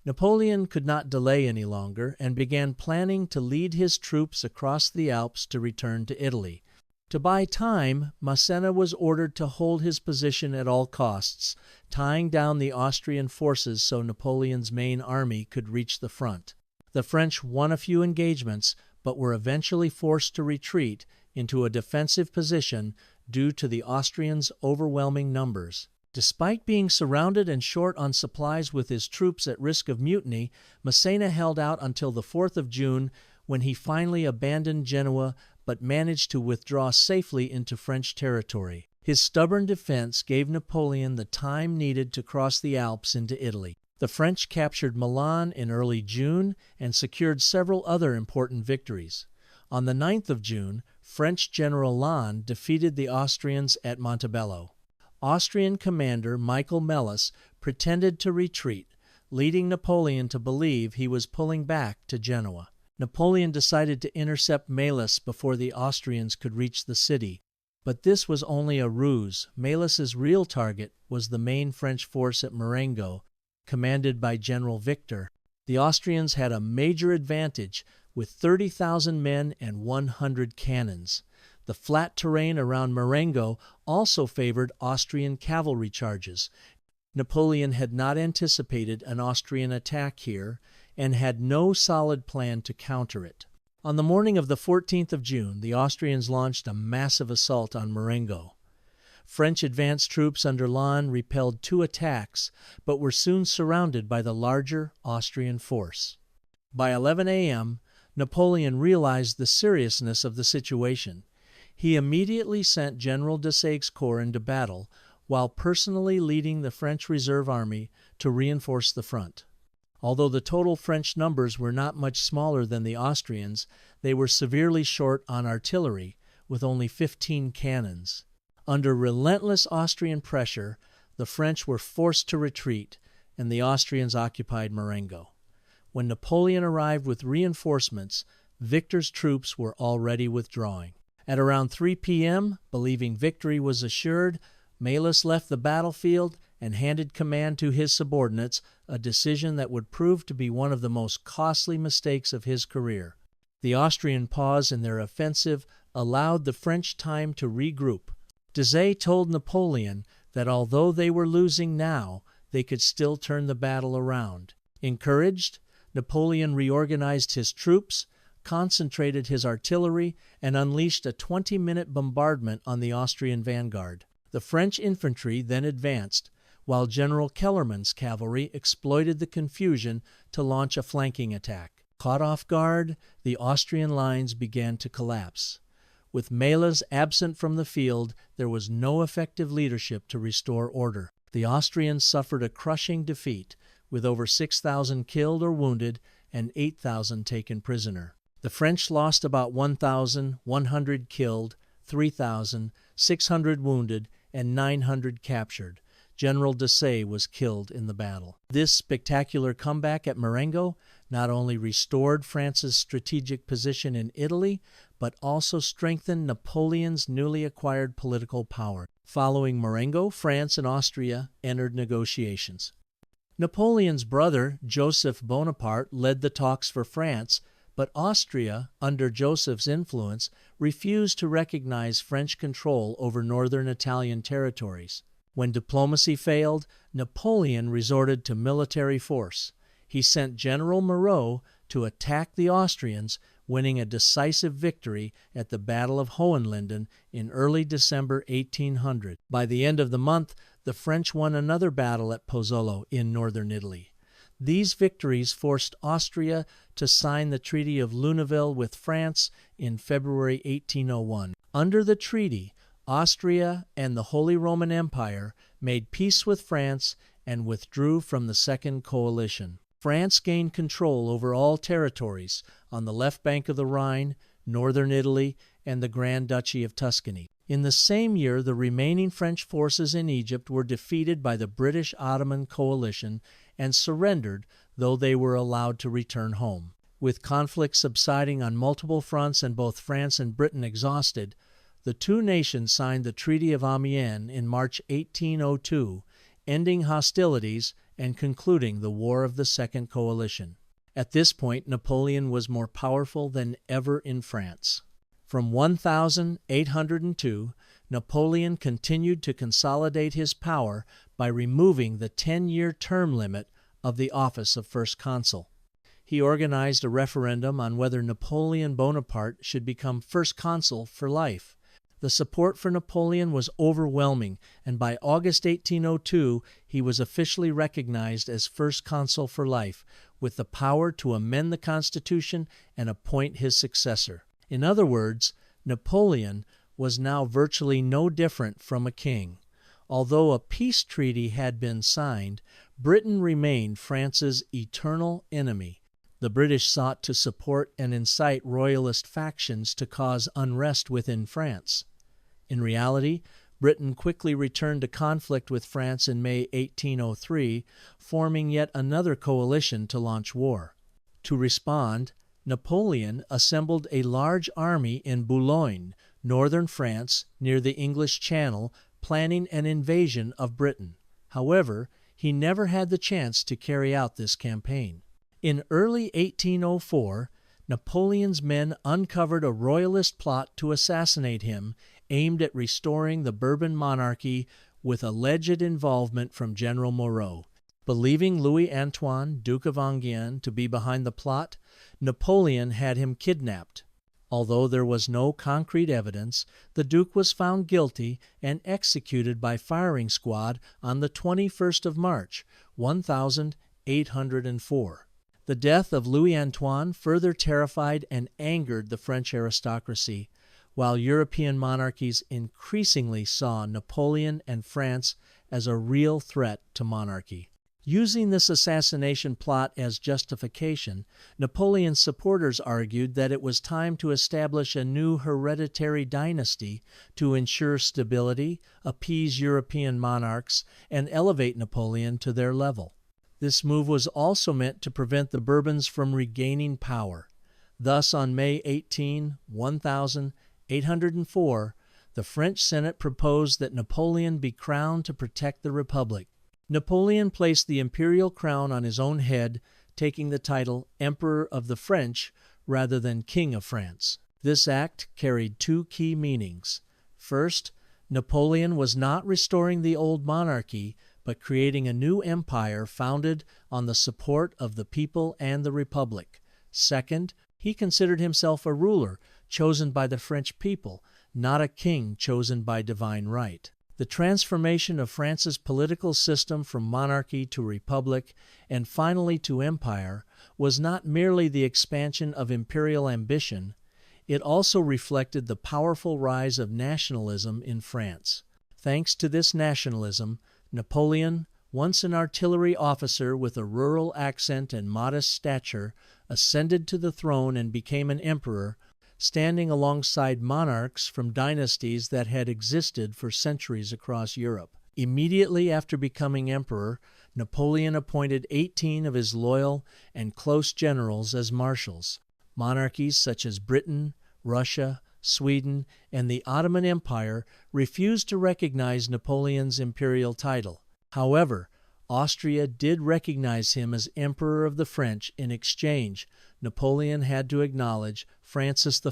Speaker 1: Napoleon could not delay any longer and began planning to lead his troops across the Alps to return to Italy. To buy time, Massena was ordered to hold his position at all costs, tying down the Austrian forces so Napoleon's main army could reach the front. The French won a few engagements, but were eventually forced to retreat into a defensive position due to the Austrians' overwhelming numbers. Despite being surrounded and short on supplies with his troops at risk of mutiny, Massena held out until the 4th of June, when he finally abandoned Genoa but managed to withdraw safely into French territory. His stubborn defense gave Napoleon the time needed to cross the Alps into Italy. The French captured Milan in early June and secured several other important victories. On the 9th of June, French General Lannes defeated the Austrians at Montebello. Austrian commander Michael Melas pretended to retreat, leading Napoleon to believe he was pulling back to Genoa. Napoleon decided to intercept Melas before the Austrians could reach the city, but this was only a ruse. Melas's real target was the main French force at Marengo, commanded by General Victor. The Austrians had a major advantage, with 30,000 men and 100 cannons. The flat terrain around Marengo also favored Austrian cavalry charges. Napoleon had not anticipated an Austrian attack here and had no solid plan to counter it. On the morning of the 14th of June, the Austrians launched a massive assault on Marengo. French advance troops under Lannes repelled 2 attacks, but were soon surrounded by the larger Austrian force. By 11 a.m., Napoleon realized the seriousness of the situation. He immediately sent General Desaix's corps into battle, while personally leading the French reserve army to reinforce the front. Although the total French numbers were not much smaller than the Austrians, they were severely short on artillery, with only 15 cannons. Under relentless Austrian pressure, the French were forced to retreat, and the Austrians occupied Marengo. When Napoleon arrived with reinforcements, Victor's troops were already withdrawing. At around 3 p.m., believing victory was assured, Melas left the battlefield and handed command to his subordinates, a decision that would prove to be one of the most costly mistakes of his career. The Austrian pause in their offensive allowed the French time to regroup. Desaix told Napoleon that although they were losing now, they could still turn the battle around. Encouraged, Napoleon reorganized his troops, concentrated his artillery and unleashed a 20-minute bombardment on the Austrian vanguard. The French infantry then advanced, while General Kellerman's cavalry exploited the confusion to launch a flanking attack. Caught off guard, the Austrian lines began to collapse. With Melas absent from the field, there was no effective leadership to restore order. The Austrians suffered a crushing defeat, with over 6,000 killed or wounded and 8,000 taken prisoner. The French lost about 1,100 killed, 3,600 wounded, and 900 captured. General Desaix was killed in the battle. This spectacular comeback at Marengo not only restored France's strategic position in Italy, but also strengthened Napoleon's newly acquired political power. Following Marengo, France and Austria entered negotiations. Napoleon's brother, Joseph Bonaparte, led the talks for France, but Austria, under Joseph's influence, refused to recognize French control over northern Italian territories. When diplomacy failed, Napoleon resorted to military force. He sent General Moreau to attack the Austrians, winning a decisive victory at the Battle of Hohenlinden in early December 1800. By the end of the month, the French won another battle at Pozzolo in northern Italy. These victories forced Austria to sign the Treaty of Luneville with France in February 1801. Under the treaty, Austria and the Holy Roman Empire made peace with France and withdrew from the Second Coalition. France gained control over all territories on the left bank of the Rhine, northern Italy, and the Grand Duchy of Tuscany. In the same year, the remaining French forces in Egypt were defeated by the British Ottoman coalition and surrendered, though they were allowed to return home. With conflict subsiding on multiple fronts and both France and Britain exhausted, the two nations signed the Treaty of Amiens in March 1802, ending hostilities and concluding the War of the Second Coalition. At this point, Napoleon was more powerful than ever in France. From 1802, Napoleon continued to consolidate his power by removing the 10-year term limit of the office of First Consul. He organized a referendum on whether Napoleon Bonaparte should become First Consul for life. The support for Napoleon was overwhelming, and by August 1802, he was officially recognized as First Consul for life, with the power to amend the Constitution and appoint his successor. In other words, Napoleon was now virtually no different from a king. Although a peace treaty had been signed, Britain remained France's eternal enemy. The British sought to support and incite royalist factions to cause unrest within France. In reality, Britain quickly returned to conflict with France in May 1803, forming yet another coalition to launch war. To respond, Napoleon assembled a large army in Boulogne, northern France, near the English Channel, planning an invasion of Britain. However, he never had the chance to carry out this campaign. In early 1804, Napoleon's men uncovered a royalist plot to assassinate him, aimed at restoring the Bourbon monarchy with alleged involvement from General Moreau. Believing Louis-Antoine, Duke of Enghien, to be behind the plot, Napoleon had him kidnapped. Although there was no concrete evidence, the Duke was found guilty and executed by firing squad on the 21st of March, 1804. The death of Louis-Antoine further terrified and angered the French aristocracy, while European monarchies increasingly saw Napoleon and France as a real threat to monarchy. Using this assassination plot as justification, Napoleon's supporters argued that it was time to establish a new hereditary dynasty to ensure stability, appease European monarchs, and elevate Napoleon to their level. This move was also meant to prevent the Bourbons from regaining power. Thus, on May 18, 1804, the French Senate proposed that Napoleon be crowned to protect the Republic. Napoleon placed the imperial crown on his own head, taking the title Emperor of the French rather than King of France. This act carried two key meanings. First, Napoleon was not restoring the old monarchy, but creating a new empire founded on the support of the people and the Republic. Second, He considered himself a ruler chosen by the French people, not a king chosen by divine right. The transformation of France's political system from monarchy to republic and finally to empire was not merely the expansion of imperial ambition, it also reflected the powerful rise of nationalism in France. Thanks to this nationalism, Napoleon, once an artillery officer with a rural accent and modest stature, ascended to the throne and became an emperor, standing alongside monarchs from dynasties that had existed for centuries across Europe. Immediately after becoming emperor, Napoleon appointed 18 of his loyal and close generals as marshals. Monarchies such as Britain, Russia, Sweden, and the Ottoman Empire refused to recognize Napoleon's imperial title. However, Austria did recognize him as Emperor of the French. In exchange, Napoleon had to acknowledge Francis I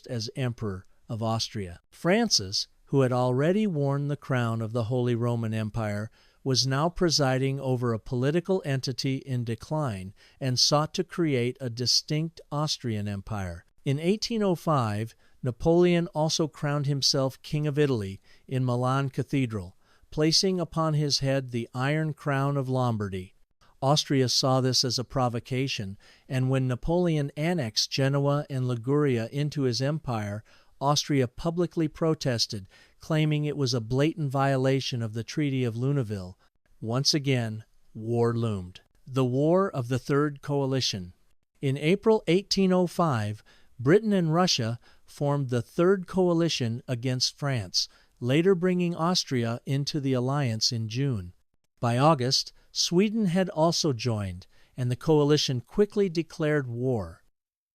Speaker 1: as Emperor of Austria. Francis, who had already worn the crown of the Holy Roman Empire, was now presiding over a political entity in decline and sought to create a distinct Austrian empire. In 1805, Napoleon also crowned himself King of Italy in Milan Cathedral, placing upon his head the Iron Crown of Lombardy. Austria saw this as a provocation, and when Napoleon annexed Genoa and Liguria into his empire, Austria publicly protested, claiming it was a blatant violation of the Treaty of Luneville. Once again, war loomed. The War of the Third Coalition. In April 1805, Britain and Russia formed the Third Coalition against France, later bringing Austria into the alliance in June. By August, Sweden had also joined, and the coalition quickly declared war.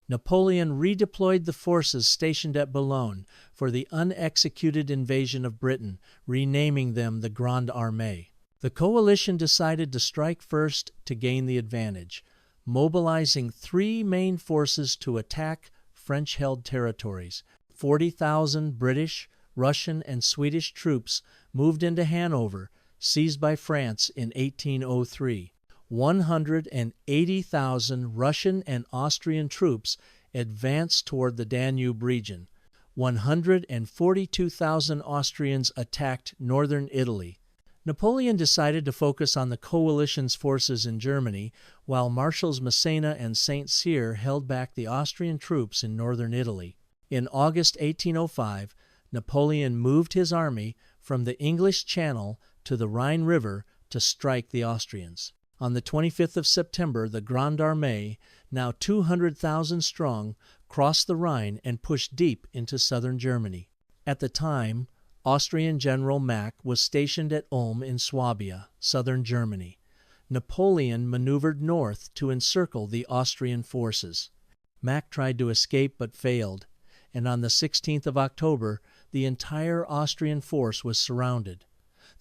Speaker 1: Napoleon redeployed the forces stationed at Boulogne for the unexecuted invasion of Britain, renaming them the Grande Armée. The coalition decided to strike first to gain the advantage, mobilizing three main forces to attack French-held territories. 40,000 British, Russian, and Swedish troops moved into Hanover, seized by France in 1803. 180,000 Russian and Austrian troops advanced toward the Danube region. 142,000 Austrians attacked northern Italy. Napoleon decided to focus on the coalition's forces in Germany, while Marshals Massena and St. Cyr held back the Austrian troops in northern Italy. In August 1805, Napoleon moved his army from the English Channel to the Rhine River to strike the Austrians. On the 25th of September, the Grande Armée, now 200,000 strong, crossed the Rhine and pushed deep into southern Germany. At the time, Austrian General Mack was stationed at Ulm in Swabia, southern Germany. Napoleon maneuvered north to encircle the Austrian forces. Mack tried to escape but failed, and on the 16th of October, the entire Austrian force was surrounded.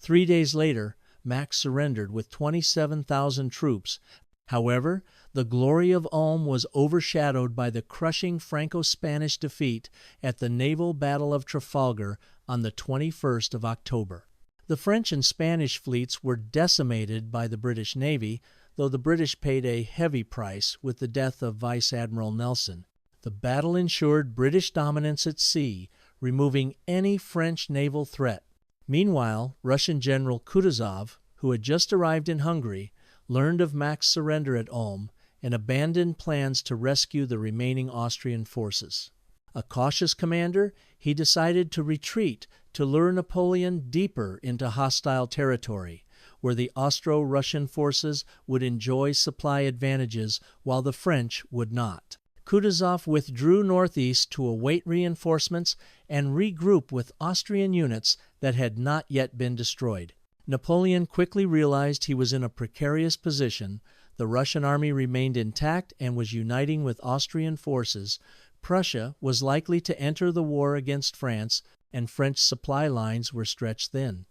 Speaker 1: 3 days later, Mack surrendered with 27,000 troops. However, the glory of Ulm was overshadowed by the crushing Franco-Spanish defeat at the naval battle of Trafalgar on the 21st of October. The French and Spanish fleets were decimated by the British Navy, though the British paid a heavy price with the death of Vice Admiral Nelson. The battle ensured British dominance at sea, removing any French naval threat. Meanwhile, Russian General Kutuzov, who had just arrived in Hungary, learned of Mack's surrender at Ulm and abandoned plans to rescue the remaining Austrian forces. A cautious commander, he decided to retreat to lure Napoleon deeper into hostile territory, where the Austro-Russian forces would enjoy supply advantages while the French would not. Kutuzov withdrew northeast to await reinforcements and regroup with Austrian units that had not yet been destroyed. Napoleon quickly realized he was in a precarious position. The Russian army remained intact and was uniting with Austrian forces. Prussia was likely to enter the war against France, and French supply lines were stretched thin.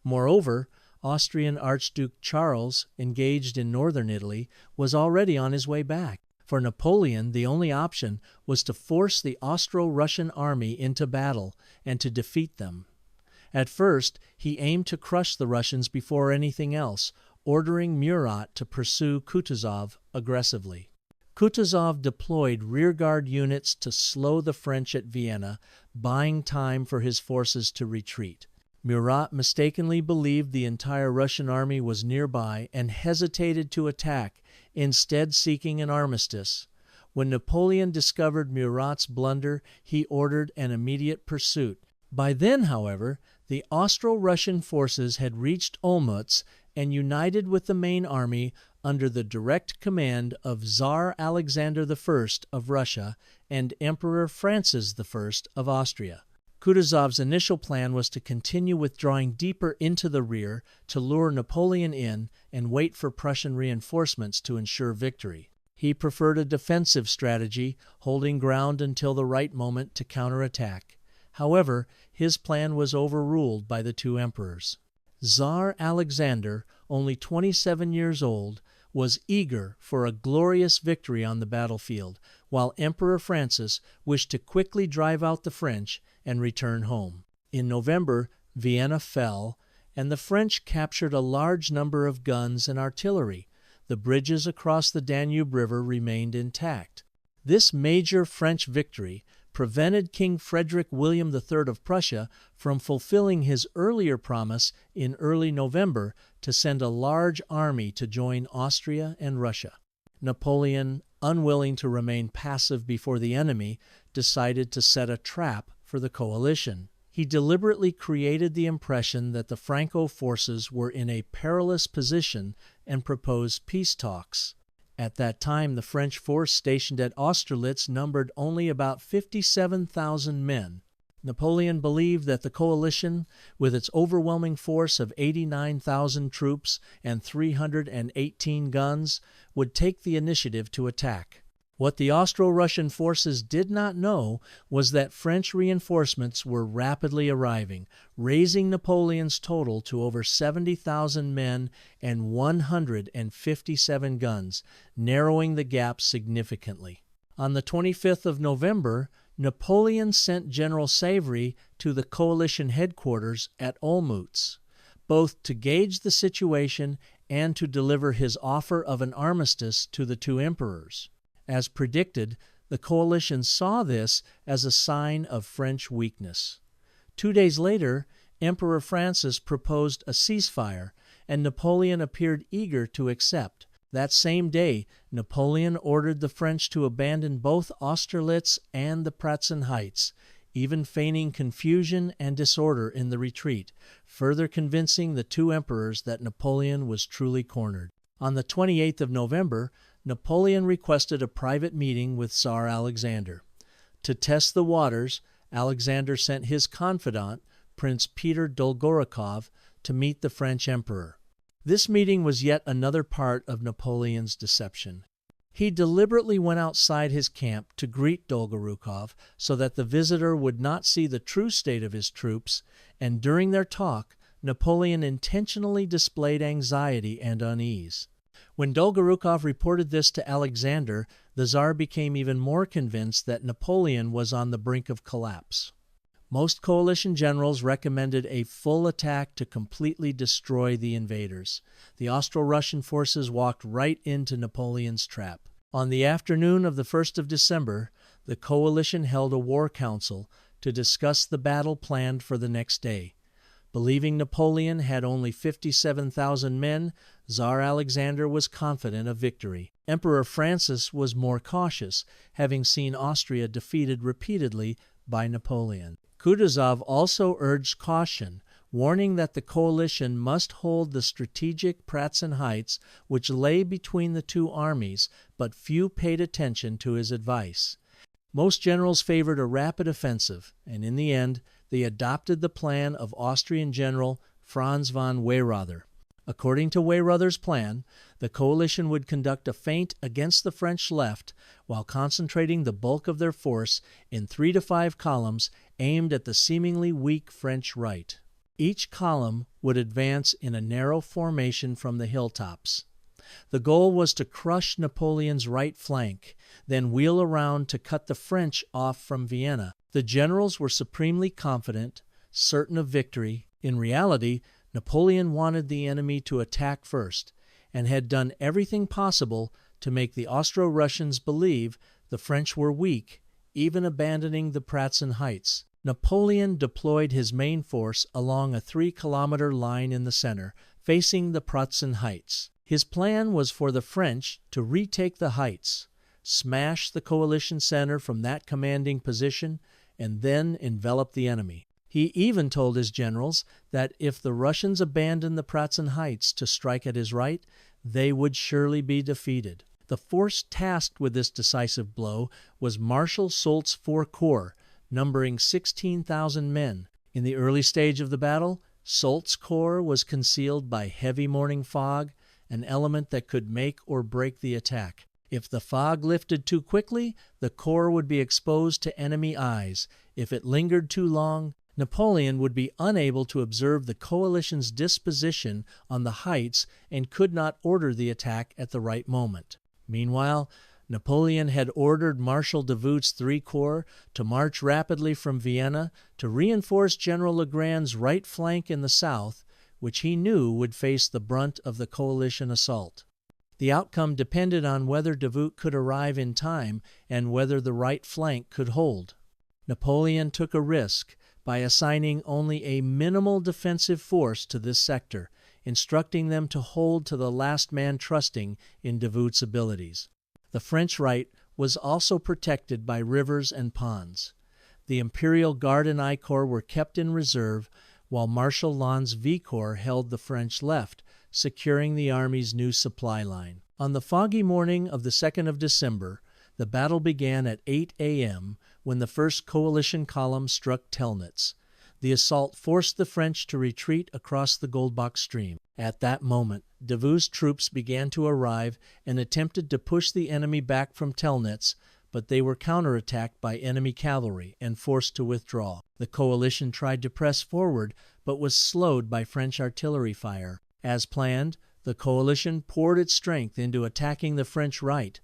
Speaker 1: Moreover, Austrian Archduke Charles, engaged in northern Italy, was already on his way back. For Napoleon, the only option was to force the Austro-Russian army into battle and to defeat them. At first, he aimed to crush the Russians before anything else, ordering Murat to pursue Kutuzov aggressively. Kutuzov deployed rearguard units to slow the French at Vienna, buying time for his forces to retreat. Murat mistakenly believed the entire Russian army was nearby and hesitated to attack, instead seeking an armistice. When Napoleon discovered Murat's blunder, he ordered an immediate pursuit. By then, however, the Austro-Russian forces had reached Olmütz and united with the main army under the direct command of Tsar Alexander I of Russia and Emperor Francis I of Austria. Kutuzov's initial plan was to continue withdrawing deeper into the rear to lure Napoleon in and wait for Prussian reinforcements to ensure victory. He preferred a defensive strategy, holding ground until the right moment to counterattack. However, his plan was overruled by the two emperors. Tsar Alexander, only 27 years old, was eager for a glorious victory on the battlefield, while Emperor Francis wished to quickly drive out the French and return home. In November, Vienna fell, and the French captured a large number of guns and artillery. The bridges across the Danube River remained intact. This major French victory prevented King Frederick William III of Prussia from fulfilling his earlier promise in early November to send a large army to join Austria and Russia. Napoleon, unwilling to remain passive before the enemy, decided to set a trap for the coalition. He deliberately created the impression that the Franco forces were in a perilous position and proposed peace talks. At that time, the French force stationed at Austerlitz numbered only about 57,000 men. Napoleon believed that the coalition, with its overwhelming force of 89,000 troops and 318 guns, would take the initiative to attack. What the Austro-Russian forces did not know was that French reinforcements were rapidly arriving, raising Napoleon's total to over 70,000 men and 157 guns, narrowing the gap significantly. On the 25th of November, Napoleon sent General Savary to the coalition headquarters at Olmütz, both to gauge the situation and to deliver his offer of an armistice to the two emperors. As predicted, the coalition saw this as a sign of French weakness. 2 days later, Emperor Francis proposed a ceasefire, and Napoleon appeared eager to accept. That same day, Napoleon ordered the French to abandon both Austerlitz and the Pratzen Heights, even feigning confusion and disorder in the retreat, further convincing the two emperors that Napoleon was truly cornered. On the 28th of November, Napoleon requested a private meeting with Tsar Alexander. To test the waters, Alexander sent his confidant, Prince Peter Dolgorukov, to meet the French emperor. This meeting was yet another part of Napoleon's deception. He deliberately went outside his camp to greet Dolgorukov so that the visitor would not see the true state of his troops, and during their talk, Napoleon intentionally displayed anxiety and unease. When Dolgorukov reported this to Alexander, the Tsar became even more convinced that Napoleon was on the brink of collapse. Most coalition generals recommended a full attack to completely destroy the invaders. The Austro-Russian forces walked right into Napoleon's trap. On the afternoon of the 1st of December, the coalition held a war council to discuss the battle planned for the next day. Believing Napoleon had only 57,000 men, Tsar Alexander was confident of victory. Emperor Francis was more cautious, having seen Austria defeated repeatedly by Napoleon. Kutuzov also urged caution, warning that the coalition must hold the strategic Pratzen Heights, which lay between the two armies, but few paid attention to his advice. Most generals favored a rapid offensive, and in the end, they adopted the plan of Austrian General Franz von Weyrother. According to Weyrother's plan, the coalition would conduct a feint against the French left while concentrating the bulk of their force in 3 to 5 columns aimed at the seemingly weak French right. Each column would advance in a narrow formation from the hilltops. The goal was to crush Napoleon's right flank, then wheel around to cut the French off from Vienna. The generals were supremely confident, certain of victory. In reality, Napoleon wanted the enemy to attack first, and had done everything possible to make the Austro-Russians believe the French were weak, even abandoning the Pratzen Heights. Napoleon deployed his main force along a 3-kilometer line in the center, facing the Pratzen Heights. His plan was for the French to retake the heights, smash the coalition center from that commanding position, and then envelop the enemy. He even told his generals that if the Russians abandoned the Pratzen Heights to strike at his right, they would surely be defeated. The force tasked with this decisive blow was Marshal Soult's 4 Corps, numbering 16,000 men. In the early stage of the battle, Soult's corps was concealed by heavy morning fog, an element that could make or break the attack. If the fog lifted too quickly, the corps would be exposed to enemy eyes. If it lingered too long, Napoleon would be unable to observe the coalition's disposition on the heights and could not order the attack at the right moment. Meanwhile, Napoleon had ordered Marshal Davout's 3 Corps to march rapidly from Vienna to reinforce General Legrand's right flank in the south, which he knew would face the brunt of the coalition assault. The outcome depended on whether Davout could arrive in time and whether the right flank could hold. Napoleon took a risk by assigning only a minimal defensive force to this sector, instructing them to hold to the last man trusting in Davout's abilities. The French right was also protected by rivers and ponds. The Imperial Guard and I Corps were kept in reserve, while Marshal Lannes's V Corps held the French left, securing the army's new supply line. On the foggy morning of the 2nd of December, the battle began at 8 a.m. when the first coalition column struck Telnitz. The assault forced the French to retreat across the Goldbach stream. At that moment, Davout's troops began to arrive and attempted to push the enemy back from Telnitz, but they were counterattacked by enemy cavalry and forced to withdraw. The coalition tried to press forward, but was slowed by French artillery fire. As planned, the coalition poured its strength into attacking the French right,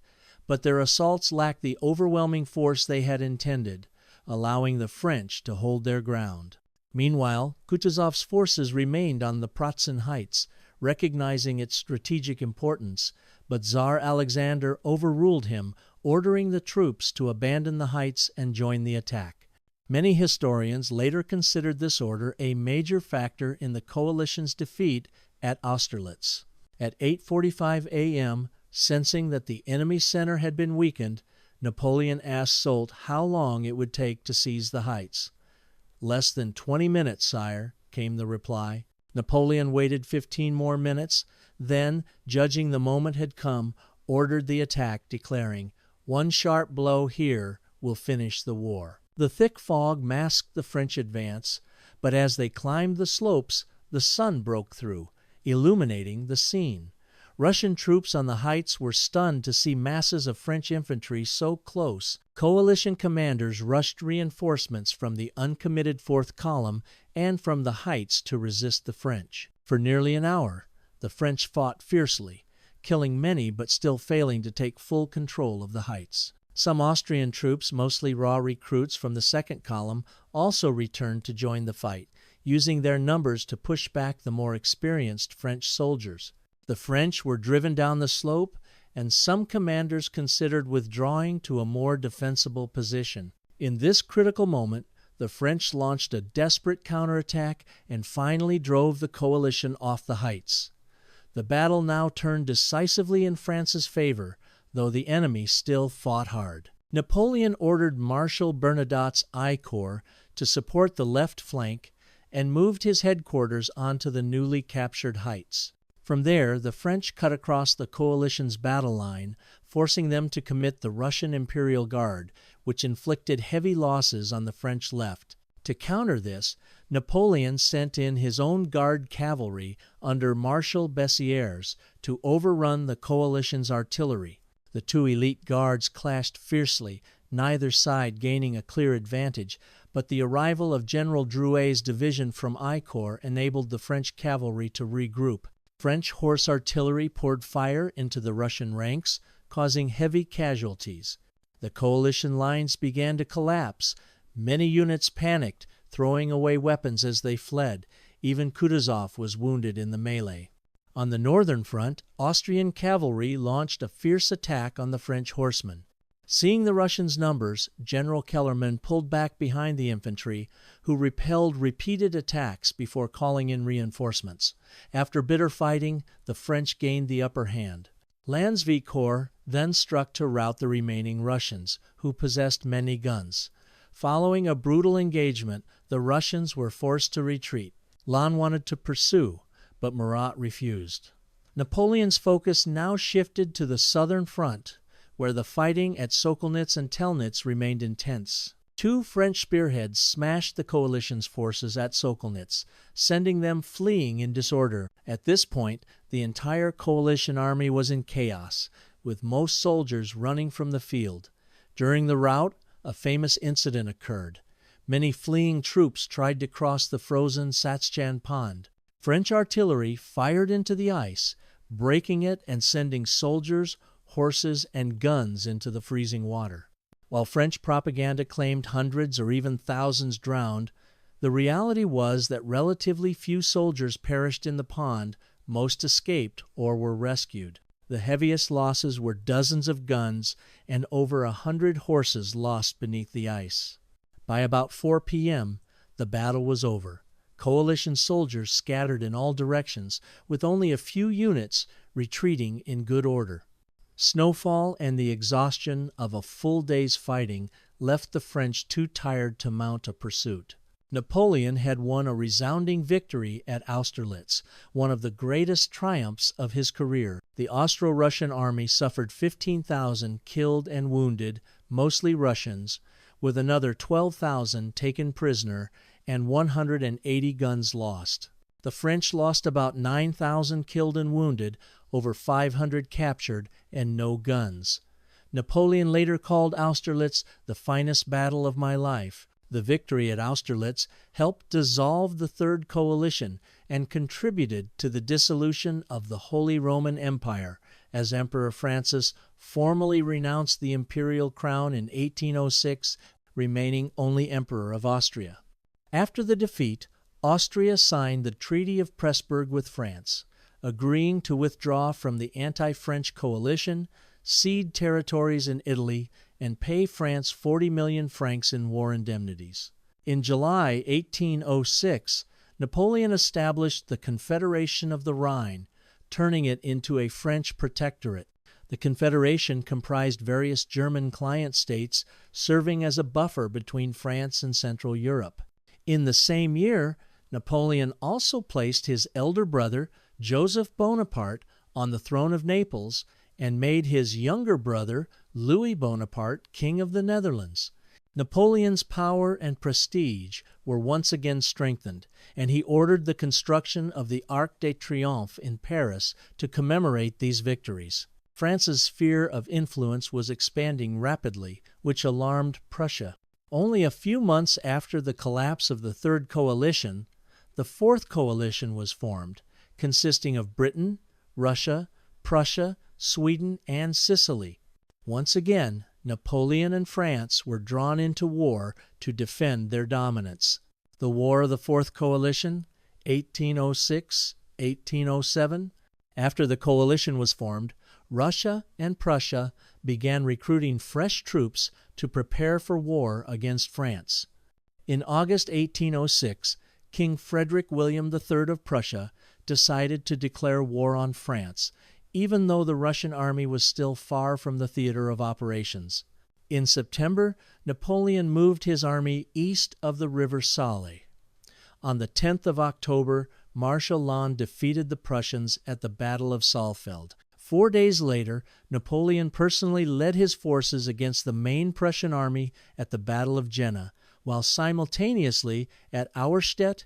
Speaker 1: but their assaults lacked the overwhelming force they had intended, allowing the French to hold their ground. Meanwhile, Kutuzov's forces remained on the Pratzen Heights, recognizing its strategic importance, but Tsar Alexander overruled him, ordering the troops to abandon the heights and join the attack. Many historians later considered this order a major factor in the coalition's defeat at Austerlitz. At 8:45 a.m., sensing that the enemy center had been weakened, Napoleon asked Soult how long it would take to seize the heights. "Less than 20 minutes, sire," came the reply. Napoleon waited 15 more minutes, then, judging the moment had come, ordered the attack, declaring, "One sharp blow here will finish the war." The thick fog masked the French advance, but as they climbed the slopes, the sun broke through, illuminating the scene. Russian troops on the heights were stunned to see masses of French infantry so close. Coalition commanders rushed reinforcements from the uncommitted 4th Column and from the heights to resist the French. For nearly an hour, the French fought fiercely, killing many but still failing to take full control of the heights. Some Austrian troops, mostly raw recruits from the 2nd Column, also returned to join the fight, using their numbers to push back the more experienced French soldiers. The French were driven down the slope, and some commanders considered withdrawing to a more defensible position. In this critical moment, the French launched a desperate counterattack and finally drove the coalition off the heights. The battle now turned decisively in France's favor, though the enemy still fought hard. Napoleon ordered Marshal Bernadotte's I Corps to support the left flank and moved his headquarters onto the newly captured heights. From there, the French cut across the coalition's battle line, forcing them to commit the Russian Imperial Guard, which inflicted heavy losses on the French left. To counter this, Napoleon sent in his own Guard cavalry under Marshal Bessieres to overrun the coalition's artillery. The two elite guards clashed fiercely, neither side gaining a clear advantage, but the arrival of General Drouet's division from I Corps enabled the French cavalry to regroup. French horse artillery poured fire into the Russian ranks, causing heavy casualties. The coalition lines began to collapse. Many units panicked, throwing away weapons as they fled. Even Kutuzov was wounded in the melee. On the northern front, Austrian cavalry launched a fierce attack on the French horsemen. Seeing the Russians' numbers, General Kellerman pulled back behind the infantry, who repelled repeated attacks before calling in reinforcements. After bitter fighting, the French gained the upper hand. Lannes V Corps then struck to rout the remaining Russians, who possessed many guns. Following a brutal engagement, the Russians were forced to retreat. Lannes wanted to pursue, but Murat refused. Napoleon's focus now shifted to the southern front, where the fighting at Sokolnitz and Telnitz remained intense. 2 French spearheads smashed the coalition's forces at Sokolnitz, sending them fleeing in disorder. At this point, the entire coalition army was in chaos, with most soldiers running from the field. During the rout, a famous incident occurred. Many fleeing troops tried to cross the frozen Satschan Pond. French artillery fired into the ice, breaking it and sending soldiers, horses, and guns into the freezing water. While French propaganda claimed hundreds or even thousands drowned, the reality was that relatively few soldiers perished in the pond, most escaped or were rescued. The heaviest losses were dozens of guns and over 100 horses lost beneath the ice. By about 4 p.m., the battle was over. Coalition soldiers scattered in all directions, with only a few units retreating in good order. Snowfall and the exhaustion of a full day's fighting left the French too tired to mount a pursuit. Napoleon had won a resounding victory at Austerlitz, one of the greatest triumphs of his career. The Austro-Russian army suffered 15,000 killed and wounded, mostly Russians, with another 12,000 taken prisoner and 180 guns lost. The French lost about 9,000 killed and wounded, over 500 captured, and no guns. Napoleon later called Austerlitz the finest battle of my life. The victory at Austerlitz helped dissolve the Third Coalition and contributed to the dissolution of the Holy Roman Empire, as Emperor Francis formally renounced the imperial crown in 1806, remaining only Emperor of Austria. After the defeat, Austria signed the Treaty of Pressburg with France, agreeing to withdraw from the anti-French coalition, cede territories in Italy, and pay France 40 million francs in war indemnities. In July 1806, Napoleon established the Confederation of the Rhine, turning it into a French protectorate. The Confederation comprised various German client states, serving as a buffer between France and Central Europe. In the same year, Napoleon also placed his elder brother, Joseph Bonaparte, on the throne of Naples and made his younger brother, Louis Bonaparte, King of the Netherlands. Napoleon's power and prestige were once again strengthened, and he ordered the construction of the Arc de Triomphe in Paris to commemorate these victories. France's sphere of influence was expanding rapidly, which alarmed Prussia. Only a few months after the collapse of the Third Coalition, the Fourth Coalition was formed, consisting of Britain, Russia, Prussia, Sweden, and Sicily. Once again, Napoleon and France were drawn into war to defend their dominance. The War of the Fourth Coalition, 1806-1807. After the coalition was formed, Russia and Prussia began recruiting fresh troops to prepare for war against France. In August 1806, King Frederick William III of Prussia decided to declare war on France, even though the Russian army was still far from the theater of operations. In September, Napoleon moved his army east of the river Saale. On the 10th of October, Marshal Lannes defeated the Prussians at the Battle of Saalfeld. 4 days later, Napoleon personally led his forces against the main Prussian army at the Battle of Jena, while simultaneously at Auerstedt,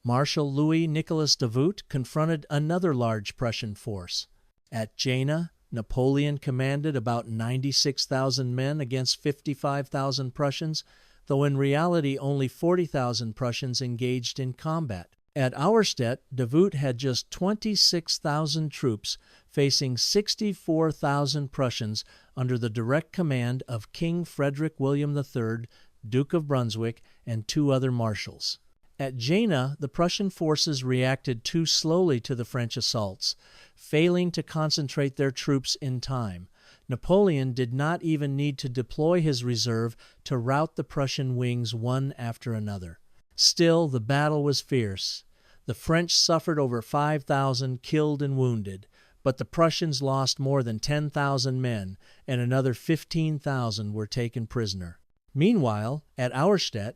Speaker 1: Marshal Louis Nicolas Davout confronted another large Prussian force. At Jena, Napoleon commanded about 96,000 men against 55,000 Prussians, though in reality only 40,000 Prussians engaged in combat. At Auerstedt, Davout had just 26,000 troops facing 64,000 Prussians under the direct command of King Frederick William III, Duke of Brunswick, and 2 other marshals. At Jena, the Prussian forces reacted too slowly to the French assaults, failing to concentrate their troops in time. Napoleon did not even need to deploy his reserve to rout the Prussian wings one after another. Still, the battle was fierce. The French suffered over 5,000 killed and wounded, but the Prussians lost more than 10,000 men, and another 15,000 were taken prisoner. Meanwhile, at Auerstedt,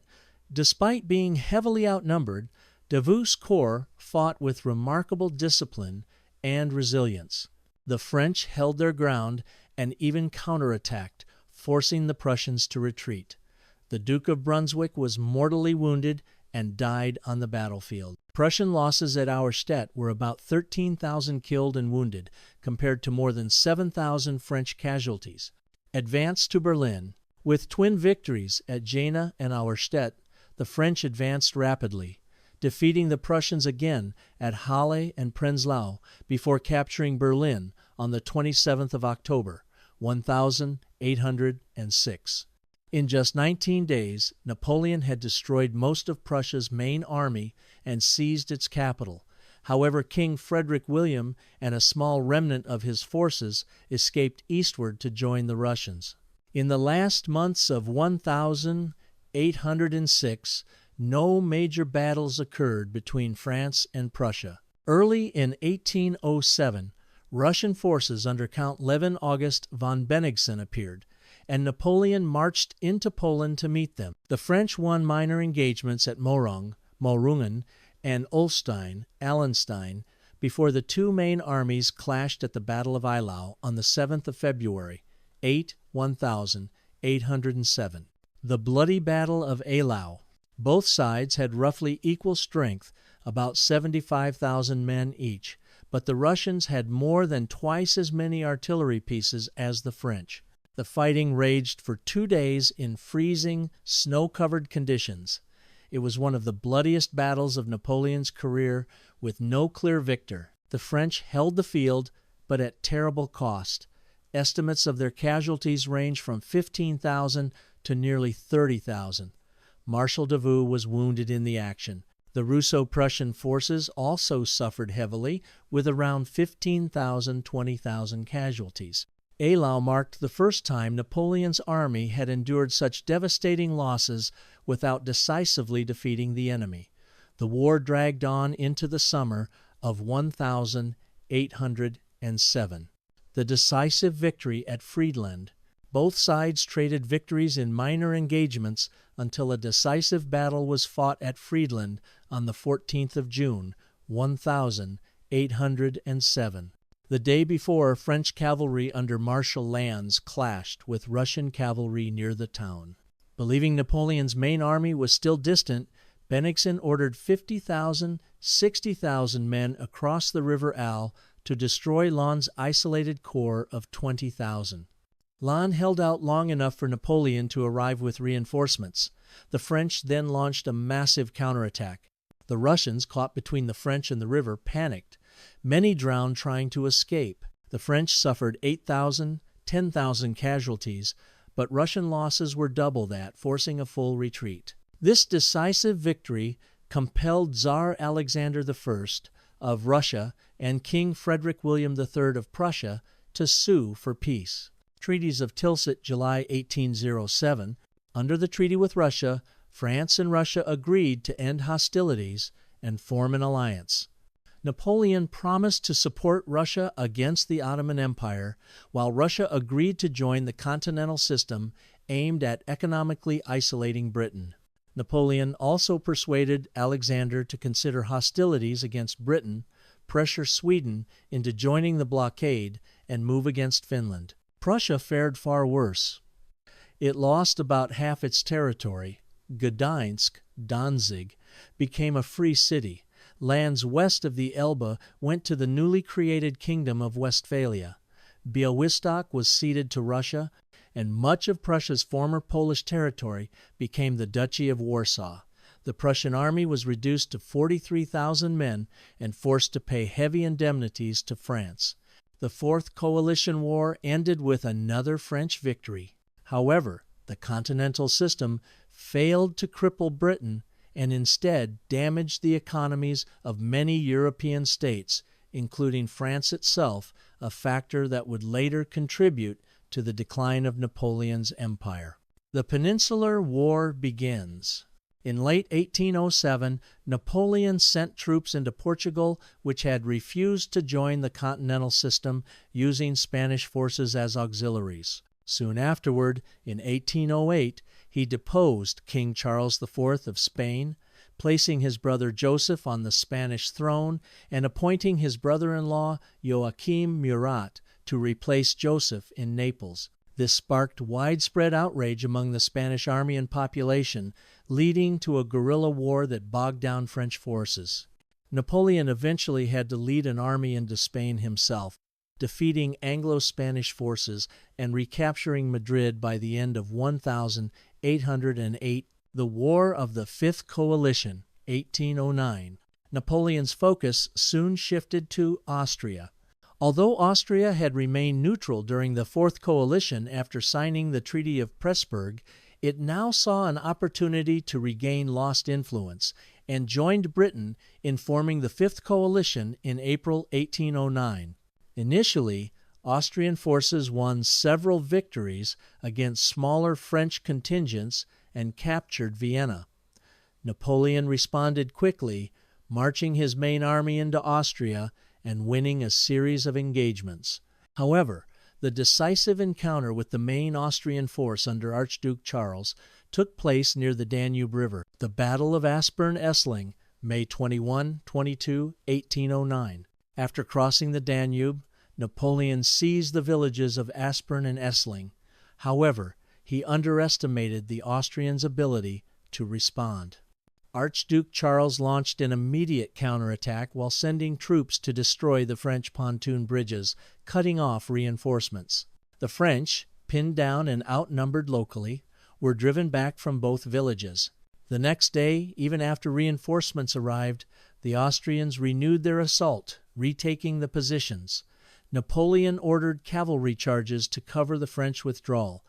Speaker 1: despite being heavily outnumbered, Davout's corps fought with remarkable discipline and resilience. The French held their ground and even counterattacked, forcing the Prussians to retreat. The Duke of Brunswick was mortally wounded and died on the battlefield. Prussian losses at Auerstedt were about 13,000 killed and wounded, compared to more than 7,000 French casualties. Advance to Berlin. With twin victories at Jena and Auerstedt, the French advanced rapidly, defeating the Prussians again at Halle and Prenzlau before capturing Berlin on the 27th of October, 1806. In just 19 days, Napoleon had destroyed most of Prussia's main army and seized its capital. However, King Frederick William and a small remnant of his forces escaped eastward to join the Russians. In the last months of 1806, no major battles occurred between France and Prussia. Early in 1807, Russian forces under Count Levin August von Bennigsen appeared, and Napoleon marched into Poland to meet them. The French won minor engagements at Morungen, and Ulstein, Allenstein, before the two main armies clashed at the Battle of Eylau on the 7th of February, 1807. The bloody Battle of Eylau. Both sides had roughly equal strength, about 75,000 men each, but the Russians had more than twice as many artillery pieces as the French. The fighting raged for 2 days in freezing, snow-covered conditions. It was one of the bloodiest battles of Napoleon's career, with no clear victor. The French held the field, but at terrible cost. Estimates of their casualties range from 15,000 to nearly 30,000. Marshal Davout was wounded in the action. The Russo-Prussian forces also suffered heavily, with around 15,000 to 20,000 casualties. Eylau marked the first time Napoleon's army had endured such devastating losses without decisively defeating the enemy. The war dragged on into the summer of 1807. The decisive victory at Friedland. Both sides traded victories in minor engagements until a decisive battle was fought at Friedland on the 14th of June, 1807. The day before, French cavalry under Marshal Lannes clashed with Russian cavalry near the town. Believing Napoleon's main army was still distant, Bennigsen ordered 50,000, 60,000 men across the River Al to destroy Lannes' isolated corps of 20,000. Lannes held out long enough for Napoleon to arrive with reinforcements. The French then launched a massive counterattack. The Russians, caught between the French and the river, panicked. Many drowned trying to escape. The French suffered 8,000, 10,000 casualties, but Russian losses were double that, forcing a full retreat. This decisive victory compelled Tsar Alexander I of Russia and King Frederick William III of Prussia to sue for peace. Treaties of Tilsit, July 1807. Under the treaty with Russia, France and Russia agreed to end hostilities and form an alliance. Napoleon promised to support Russia against the Ottoman Empire, while Russia agreed to join the continental system aimed at economically isolating Britain. Napoleon also persuaded Alexander to consider hostilities against Britain, pressure Sweden into joining the blockade, and move against Finland. Prussia fared far worse. It lost about half its territory. Gdańsk, Danzig, became a free city. Lands west of the Elbe went to the newly created Kingdom of Westphalia. Białystok was ceded to Russia, and much of Prussia's former Polish territory became the Duchy of Warsaw. The Prussian army was reduced to 43,000 men and forced to pay heavy indemnities to France. The Fourth Coalition War ended with another French victory. However, the continental system failed to cripple Britain, and instead damaged the economies of many European states, including France itself, a factor that would later contribute to the decline of Napoleon's empire. The Peninsular War begins. In late 1807, Napoleon sent troops into Portugal, which had refused to join the continental system, using Spanish forces as auxiliaries. Soon afterward, in 1808, he deposed King Charles IV of Spain, placing his brother Joseph on the Spanish throne and appointing his brother-in-law Joachim Murat to replace Joseph in Naples. This sparked widespread outrage among the Spanish army and population, leading to a guerrilla war that bogged down French forces. Napoleon eventually had to lead an army into Spain himself, defeating Anglo-Spanish forces and recapturing Madrid by the end of 1808. The War of the Fifth Coalition, 1809. Napoleon's focus soon shifted to Austria. Although Austria had remained neutral during the Fourth Coalition after signing the Treaty of Pressburg, it now saw an opportunity to regain lost influence and joined Britain in forming the Fifth Coalition in April 1809. Initially, Austrian forces won several victories against smaller French contingents and captured Vienna. Napoleon responded quickly, marching his main army into Austria and winning a series of engagements. However, the decisive encounter with the main Austrian force under Archduke Charles took place near the Danube River, the Battle of Aspern-Essling, May 21-22, 1809. After crossing the Danube, Napoleon seized the villages of Aspern and Essling. However, he underestimated the Austrians' ability to respond. Archduke Charles launched an immediate counterattack while sending troops to destroy the French pontoon bridges, cutting off reinforcements. The French, pinned down and outnumbered locally, were driven back from both villages. The next day, even after reinforcements arrived, the Austrians renewed their assault, retaking the positions. Napoleon ordered cavalry charges to cover the French withdrawal.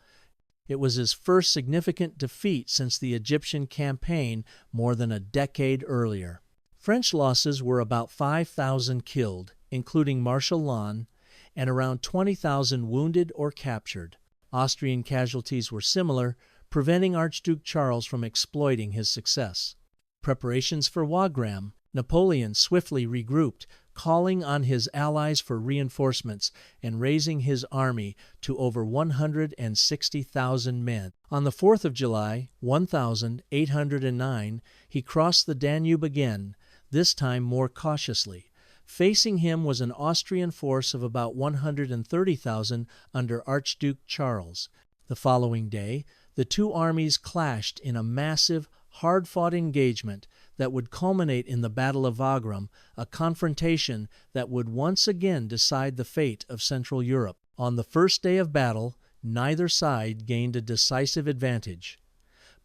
Speaker 1: It was his first significant defeat since the Egyptian campaign more than a decade earlier. French losses were about 5,000 killed, including Marshal Lannes, and around 20,000 wounded or captured. Austrian casualties were similar, preventing Archduke Charles from exploiting his success. Preparations for Wagram. Napoleon swiftly regrouped, calling on his allies for reinforcements and raising his army to over 160,000 men. On the 4th of July, 1809, he crossed the Danube again, this time more cautiously. Facing him was an Austrian force of about 130,000 under Archduke Charles. The following day, the two armies clashed in a massive, hard-fought engagement that would culminate in the Battle of Wagram, a confrontation that would once again decide the fate of Central Europe. On the first day of battle, neither side gained a decisive advantage.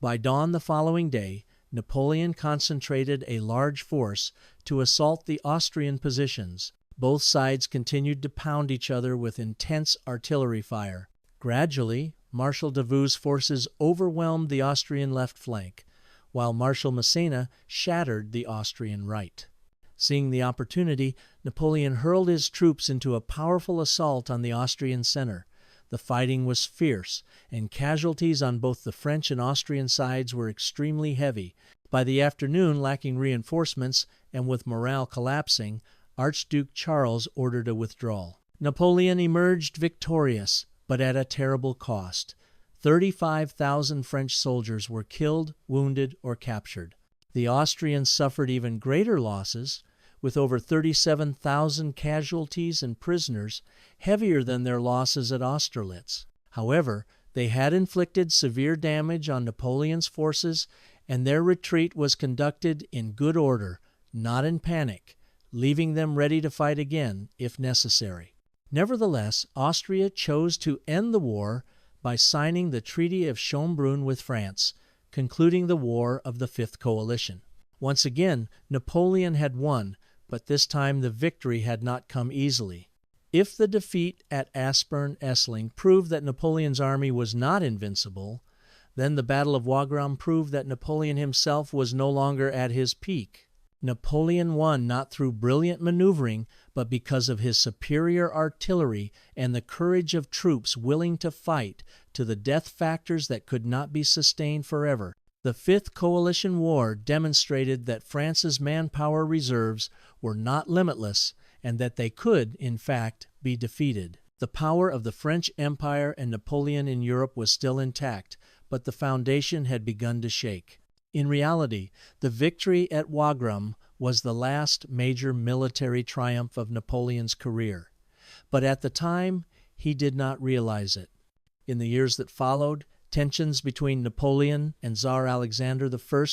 Speaker 1: By dawn the following day, Napoleon concentrated a large force to assault the Austrian positions. Both sides continued to pound each other with intense artillery fire. Gradually, Marshal Davout's forces overwhelmed the Austrian left flank, while Marshal Massena shattered the Austrian right. Seeing the opportunity, Napoleon hurled his troops into a powerful assault on the Austrian center. The fighting was fierce, and casualties on both the French and Austrian sides were extremely heavy. By the afternoon, lacking reinforcements and with morale collapsing, Archduke Charles ordered a withdrawal. Napoleon emerged victorious, but at a terrible cost. 35,000 French soldiers were killed, wounded, or captured. The Austrians suffered even greater losses, with over 37,000 casualties and prisoners, heavier than their losses at Austerlitz. However, they had inflicted severe damage on Napoleon's forces, and their retreat was conducted in good order, not in panic, leaving them ready to fight again if necessary. Nevertheless, Austria chose to end the war by signing the Treaty of Schönbrunn with France, concluding the War of the Fifth Coalition. Once again, Napoleon had won, but this time the victory had not come easily. If the defeat at Aspern-Essling proved that Napoleon's army was not invincible, Then the Battle of Wagram proved that Napoleon himself was no longer at his peak. Napoleon won not through brilliant maneuvering, but because of his superior artillery and the courage of troops willing to fight to the death factors that could not be sustained forever. The Fifth Coalition War demonstrated that France's manpower reserves were not limitless and that they could, in fact, be defeated. The power of the French Empire and Napoleon in Europe was still intact, but the foundation had begun to shake. In reality, the victory at Wagram was the last major military triumph of Napoleon's career. But at the time, he did not realize it. In the years that followed, tensions between Napoleon and Tsar Alexander I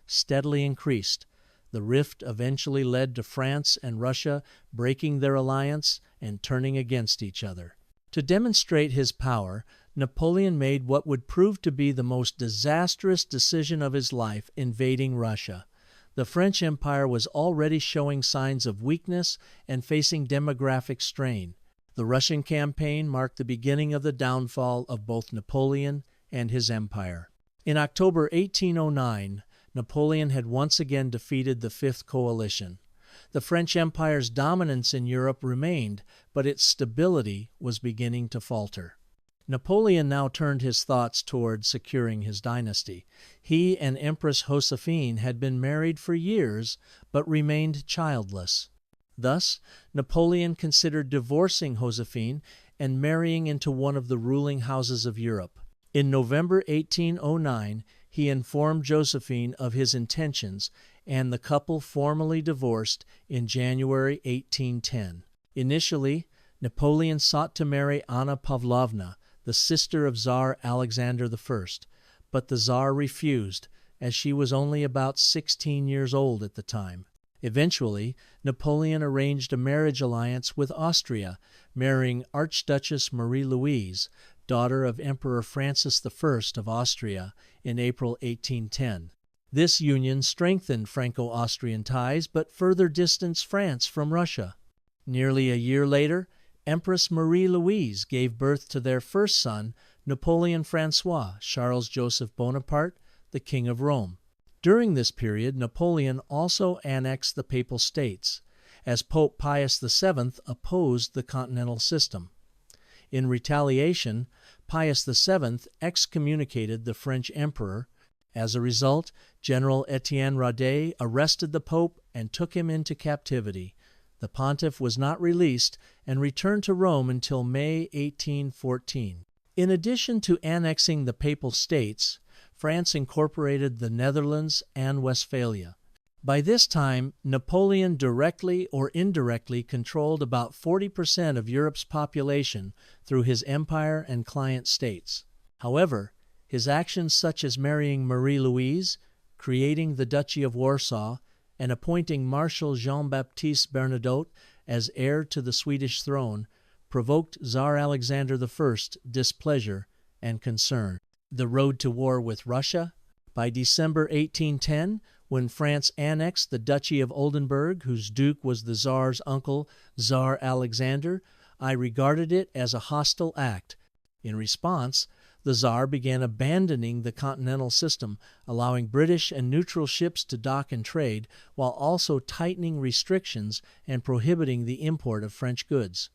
Speaker 1: steadily increased. The rift eventually led to France and Russia breaking their alliance and turning against each other. To demonstrate his power, Napoleon made what would prove to be the most disastrous decision of his life, invading Russia. The French Empire was already showing signs of weakness and facing demographic strain. The Russian campaign marked the beginning of the downfall of both Napoleon and his empire. In October 1809, Napoleon had once again defeated the Fifth Coalition. The French Empire's dominance in Europe remained, but its stability was beginning to falter. Napoleon now turned his thoughts toward securing his dynasty. He and Empress Josephine had been married for years, but remained childless. Thus, Napoleon considered divorcing Josephine and marrying into one of the ruling houses of Europe. In November 1809, he informed Josephine of his intentions, and the couple formally divorced in January 1810. Initially, Napoleon sought to marry Anna Pavlovna, the sister of Tsar Alexander I, but the Tsar refused, as she was only about 16 years old at the time. Eventually, Napoleon arranged a marriage alliance with Austria, marrying Archduchess Marie-Louise, daughter of Emperor Francis I of Austria, in April 1810. This union strengthened Franco-Austrian ties, but further distanced France from Russia. Nearly a year later, Empress Marie-Louise gave birth to their first son, Napoleon François Charles-Joseph Bonaparte, the King of Rome. During this period, Napoleon also annexed the Papal States, as Pope Pius VII opposed the continental system. In retaliation, Pius VII excommunicated the French emperor. As a result, General Etienne Rade arrested the Pope and took him into captivity. The pontiff was not released and returned to Rome until May 1814. In addition to annexing the Papal States, France incorporated the Netherlands and Westphalia. By this time, Napoleon directly or indirectly controlled about 40% of Europe's population through his empire and client states. However, his actions such as marrying Marie-Louise, creating the Duchy of Warsaw, and appointing Marshal Jean-Baptiste Bernadotte as heir to the Swedish throne provoked Tsar Alexander I's displeasure and concern. The road to war with Russia. By December 1810, when France annexed the Duchy of Oldenburg, whose duke was the Tsar's uncle, Tsar Alexander, I regarded it as a hostile act. In response, the Tsar began abandoning the continental system, allowing British and neutral ships to dock and trade, while also tightening restrictions and prohibiting the import of French goods.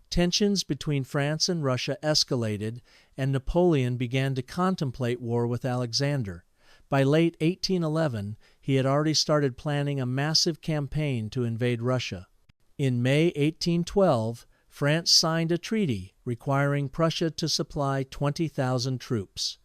Speaker 1: Tensions between France and Russia escalated, and Napoleon began to contemplate war with Alexander. By late 1811, he had already started planning a massive campaign to invade Russia. In May 1812, France signed a treaty requiring Prussia to supply 20,000 troops.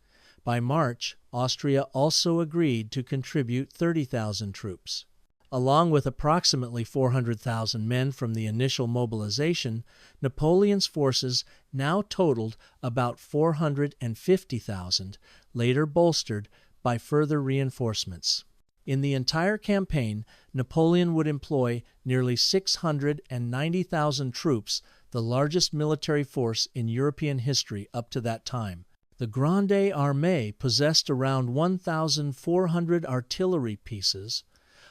Speaker 1: By March, Austria also agreed to contribute 30,000 troops. Along with approximately 400,000 men from the initial mobilization, Napoleon's forces now totaled about 450,000, later bolstered by further reinforcements. In the entire campaign, Napoleon would employ nearly 690,000 troops, the largest military force in European history up to that time. The Grande Armée possessed around 1,400 artillery pieces,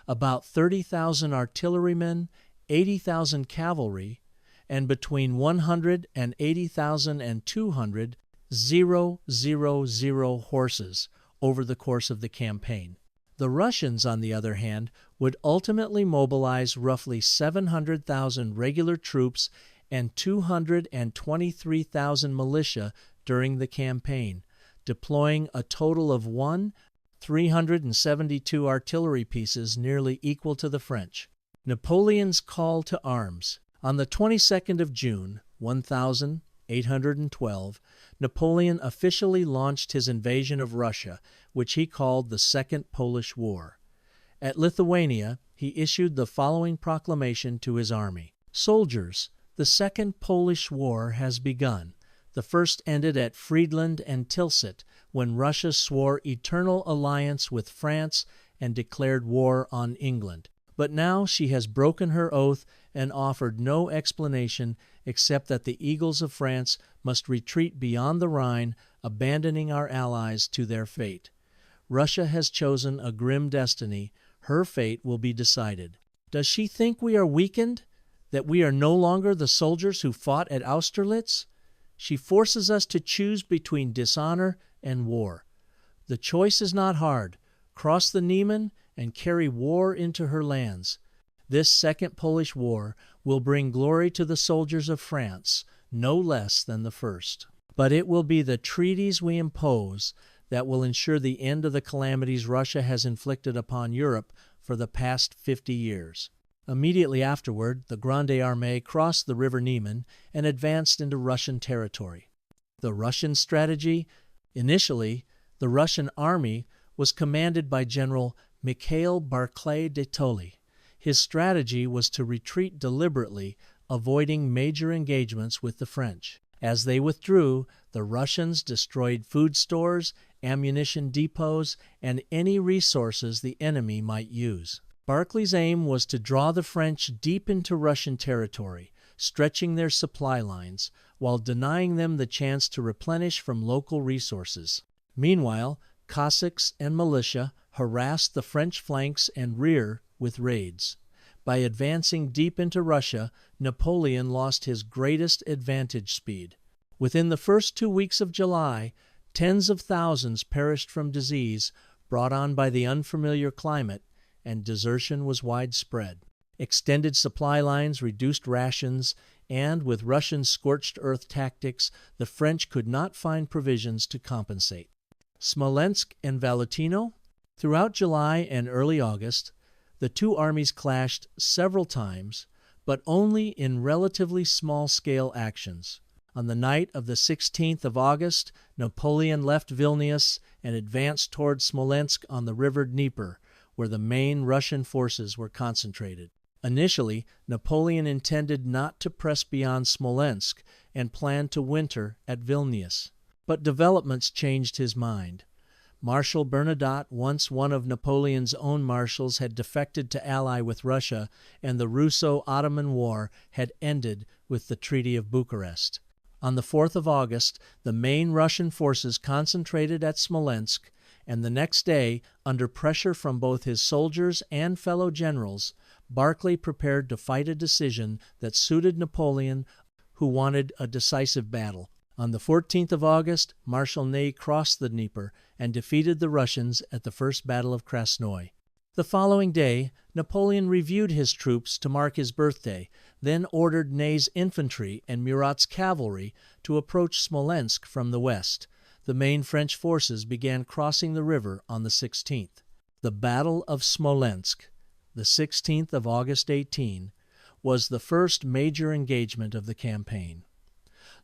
Speaker 1: about 30,000 artillerymen, 80,000 cavalry, and between 180,000 and 200 0,000 horses over the course of the campaign. The Russians, on the other hand, would ultimately mobilize roughly 700,000 regular troops and 223,000 militia during the campaign, deploying a total of 372 artillery pieces, nearly equal to the French. Napoleon's call to arms. On the 22nd of June, 1812, Napoleon officially launched his invasion of Russia, which he called the Second Polish War. At Lithuania, he issued the following proclamation to his army. Soldiers, the Second Polish War has begun. The first ended at Friedland and Tilsit, when Russia swore eternal alliance with France and declared war on England. But now she has broken her oath and offered no explanation except that the eagles of France must retreat beyond the Rhine, abandoning our allies to their fate. Russia has chosen a grim destiny. Her fate will be decided. Does she think we are weakened? That we are no longer the soldiers who fought at Austerlitz? She forces us to choose between dishonor and war. The choice is not hard. Cross the Niemen and carry war into her lands. This Second Polish War will bring glory to the soldiers of France, no less than the first. But it will be the treaties we impose that will ensure the end of the calamities Russia has inflicted upon Europe for the past 50 years. Immediately afterward, the Grande Armée crossed the River Niemen and advanced into Russian territory. The Russian strategy? Initially, the Russian army was commanded by General Mikhail Barclay de Tolly. His strategy was to retreat deliberately, avoiding major engagements with the French. As they withdrew, the Russians destroyed food stores, ammunition depots, and any resources the enemy might use. Barclay's aim was to draw the French deep into Russian territory, stretching their supply lines, while denying them the chance to replenish from local resources. Meanwhile, Cossacks and militia harassed the French flanks and rear with raids. By advancing deep into Russia, Napoleon lost his greatest advantage: speed. Within the first 2 weeks of July, tens of thousands perished from disease brought on by the unfamiliar climate, and desertion was widespread. Extended supply lines reduced rations, and with Russian scorched earth tactics, the French could not find provisions to compensate. Smolensk and Valentino? Throughout July and early August, the two armies clashed several times, but only in relatively small-scale actions. On the night of the 16th of August, Napoleon left Vilnius and advanced toward Smolensk on the river Dnieper, where the main Russian forces were concentrated. Initially, Napoleon intended not to press beyond Smolensk and planned to winter at Vilnius. But developments changed his mind. Marshal Bernadotte, once one of Napoleon's own marshals, had defected to ally with Russia, and the Russo-Ottoman War had ended with the Treaty of Bucharest. On the 4th of August, the main Russian forces concentrated at Smolensk, and the next day, under pressure from both his soldiers and fellow generals, Barclay prepared to fight a decision that suited Napoleon, who wanted a decisive battle. On the 14th of August, Marshal Ney crossed the Dnieper and defeated the Russians at the First Battle of Krasnoy. The following day, Napoleon reviewed his troops to mark his birthday, then ordered Ney's infantry and Murat's cavalry to approach Smolensk from the west. The main French forces began crossing the river on the 16th. The Battle of Smolensk, the 16th of August 18, was the first major engagement of the campaign.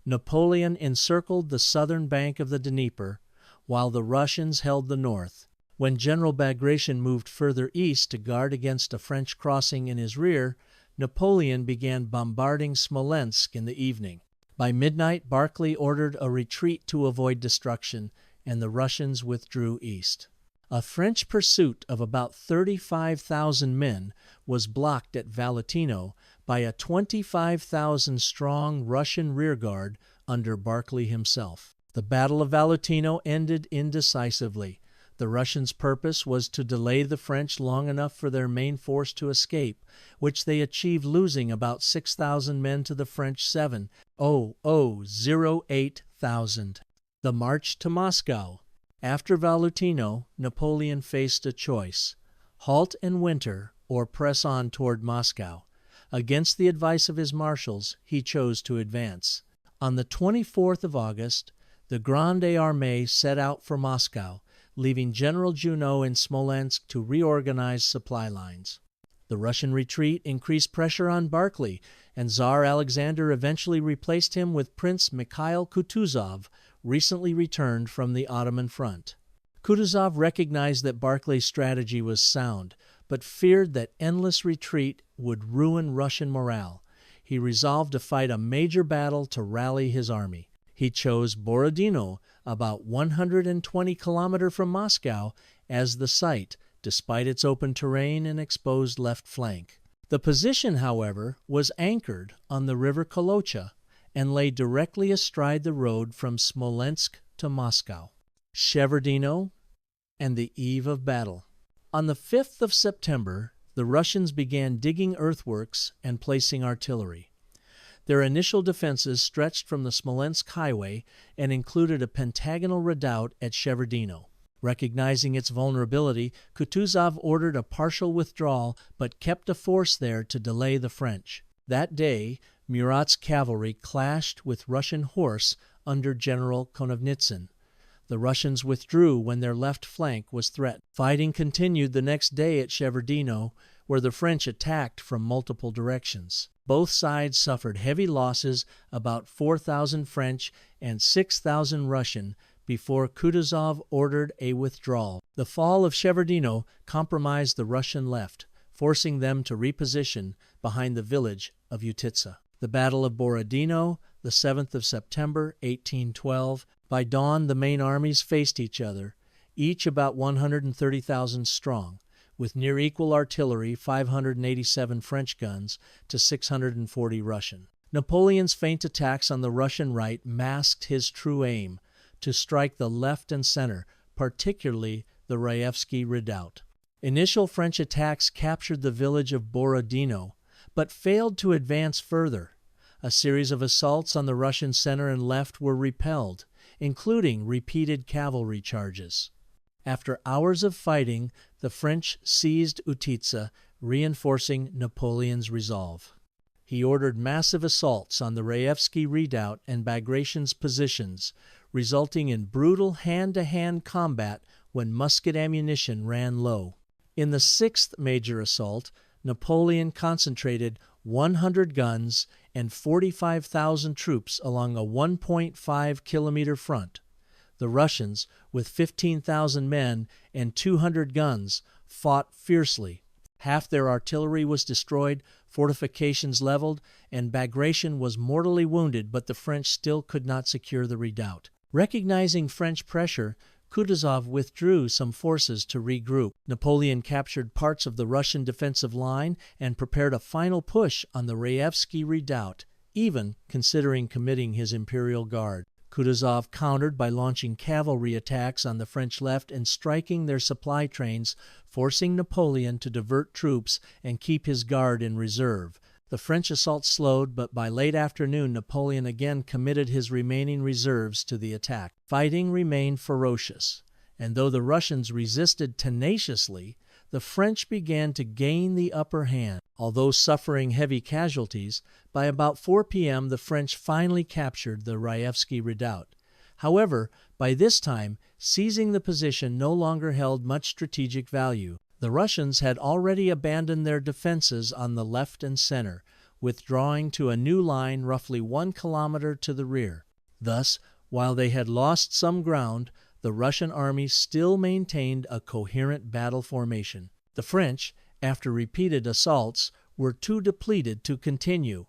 Speaker 1: Napoleon encircled the southern bank of the Dnieper, while the Russians held the north. When General Bagration moved further east to guard against a French crossing in his rear, Napoleon began bombarding Smolensk in the evening. By midnight, Barclay ordered a retreat to avoid destruction, and the Russians withdrew east. A French pursuit of about 35,000 men was blocked at Valentino by a 25,000-strong Russian rearguard under Barclay himself. The Battle of Valentino ended indecisively. The Russians' purpose was to delay the French long enough for their main force to escape, which they achieved, losing about 6,000 men to the French 7,008,000. The march to Moscow. After Valutino, Napoleon faced a choice: halt and winter, or press on toward Moscow. Against the advice of his marshals, he chose to advance. On the 24th of August, the Grande Armée set out for Moscow, leaving General Junot in Smolensk to reorganize supply lines. The Russian retreat increased pressure on Barclay, and Tsar Alexander eventually replaced him with Prince Mikhail Kutuzov, recently returned from the Ottoman front. Kutuzov recognized that Barclay's strategy was sound, but feared that endless retreat would ruin Russian morale. He resolved to fight a major battle to rally his army. He chose Borodino, about 120 kilometers from Moscow, as the site, despite its open terrain and exposed left flank. The position, however, was anchored on the river Kolocha and lay directly astride the road from Smolensk to Moscow. Shevardino and the eve of battle. On the 5th of September, the Russians began digging earthworks and placing artillery. Their initial defenses stretched from the Smolensk highway and included a pentagonal redoubt at Shevardino. Recognizing its vulnerability, Kutuzov ordered a partial withdrawal but kept a force there to delay the French. That day, Murat's cavalry clashed with Russian horse under General Konovnitsin. The Russians withdrew when their left flank was threatened. Fighting continued the next day at Shevardino, where the French attacked from multiple directions. Both sides suffered heavy losses, about 4,000 French and 6,000 Russian, before Kutuzov ordered a withdrawal. The fall of Shevardino compromised the Russian left, forcing them to reposition behind the village of Utitsa. The Battle of Borodino, the 7th of September, 1812. By dawn, the main armies faced each other, each about 130,000 strong, with near equal artillery, 587 French guns to 640 Russian. Napoleon's feint attacks on the Russian right masked his true aim, to strike the left and center, particularly the Raevski redoubt. Initial French attacks captured the village of Borodino, but failed to advance further. A series of assaults on the Russian center and left were repelled, including repeated cavalry charges. After hours of fighting, the French seized Utitsa, reinforcing Napoleon's resolve. He ordered massive assaults on the Raevski redoubt and Bagration's positions, resulting in brutal hand-to-hand combat when musket ammunition ran low. In the 6th major assault, Napoleon concentrated 100 guns and 45,000 troops along a 1.5-kilometer front. The Russians, with 15,000 men and 200 guns, fought fiercely. Half their artillery was destroyed, fortifications leveled, and Bagration was mortally wounded, but the French still could not secure the redoubt. Recognizing French pressure, Kutuzov withdrew some forces to regroup. Napoleon captured parts of the Russian defensive line and prepared a final push on the Raevski redoubt, even considering committing his Imperial Guard. Kutuzov countered by launching cavalry attacks on the French left and striking their supply trains, forcing Napoleon to divert troops and keep his guard in reserve. The French assault slowed, but by late afternoon Napoleon again committed his remaining reserves to the attack. Fighting remained ferocious, and though the Russians resisted tenaciously, the French began to gain the upper hand. Although suffering heavy casualties, by about 4 p.m. the French finally captured the Raevski redoubt. However, by this time, seizing the position no longer held much strategic value. The Russians had already abandoned their defenses on the left and center, withdrawing to a new line roughly 1 kilometer to the rear. Thus, while they had lost some ground, the Russian army still maintained a coherent battle formation. The French, after repeated assaults, were too depleted to continue.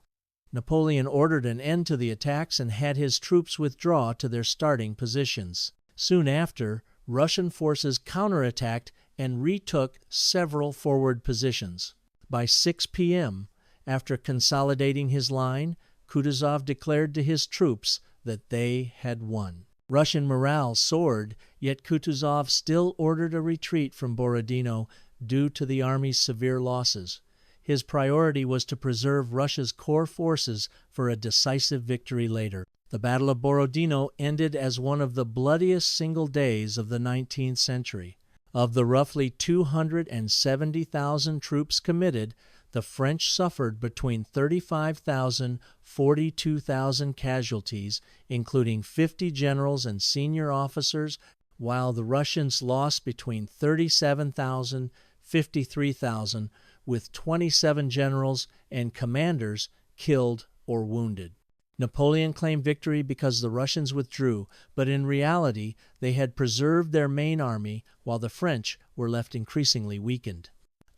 Speaker 1: Napoleon ordered an end to the attacks and had his troops withdraw to their starting positions. Soon after, Russian forces counterattacked and retook several forward positions. By 6 p.m., after consolidating his line, Kutuzov declared to his troops that they had won. Russian morale soared, yet Kutuzov still ordered a retreat from Borodino due to the army's severe losses. His priority was to preserve Russia's core forces for a decisive victory later. The Battle of Borodino ended as one of the bloodiest single days of the 19th century. Of the roughly 270,000 troops committed, the French suffered between 35,000 and 42,000 casualties, including 50 generals and senior officers, while the Russians lost between 37,000 and 53,000, with 27 generals and commanders killed or wounded. Napoleon claimed victory because the Russians withdrew, but in reality they had preserved their main army while the French were left increasingly weakened.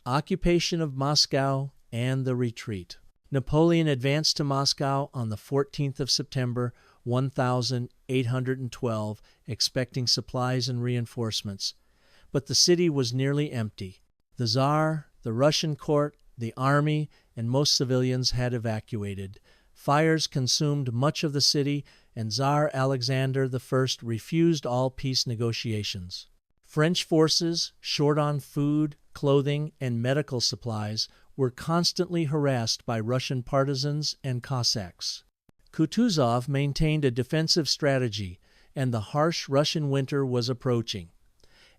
Speaker 1: Occupation of Moscow and the retreat. Napoleon advanced to Moscow on the 14th of September, 1812, expecting supplies and reinforcements. But the city was nearly empty. The Tsar, the Russian court, the army, and most civilians had evacuated. Fires consumed much of the city, and Tsar Alexander I refused all peace negotiations. French forces, short on food, clothing, and medical supplies, were constantly harassed by Russian partisans and Cossacks. Kutuzov maintained a defensive strategy, and the harsh Russian winter was approaching.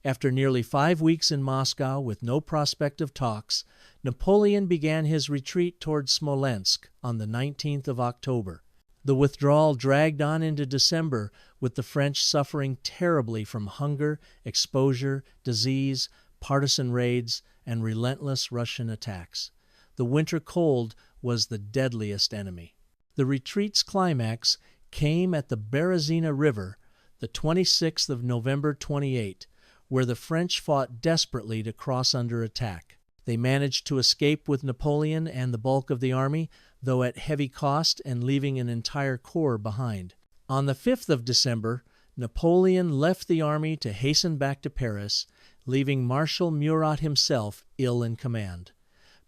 Speaker 1: After nearly 5 weeks in Moscow with no prospect of talks, Napoleon began his retreat toward Smolensk on the 19th of October. The withdrawal dragged on into December, with the French suffering terribly from hunger, exposure, disease, partisan raids, and relentless Russian attacks. The winter cold was the deadliest enemy. The retreat's climax came at the Berezina River, the 26th of November 28, where the French fought desperately to cross under attack. They managed to escape with Napoleon and the bulk of the army, though at heavy cost and leaving an entire corps behind. On the 5th of December, Napoleon left the army to hasten back to Paris, leaving Marshal Murat himself ill in command.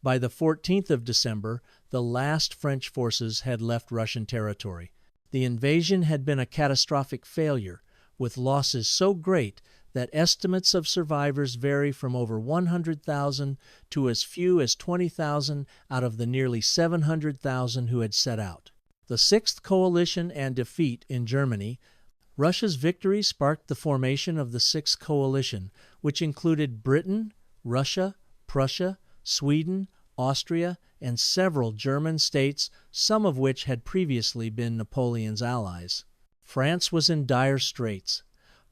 Speaker 1: By the 14th of December, the last French forces had left Russian territory. The invasion had been a catastrophic failure, with losses so great that estimates of survivors vary from over 100,000 to as few as 20,000 out of the nearly 700,000 who had set out. The Sixth Coalition and defeat in Germany. Russia's victory sparked the formation of the Sixth Coalition, which included Britain, Russia, Prussia, Sweden, Austria, and several German states, some of which had previously been Napoleon's allies. France was in dire straits.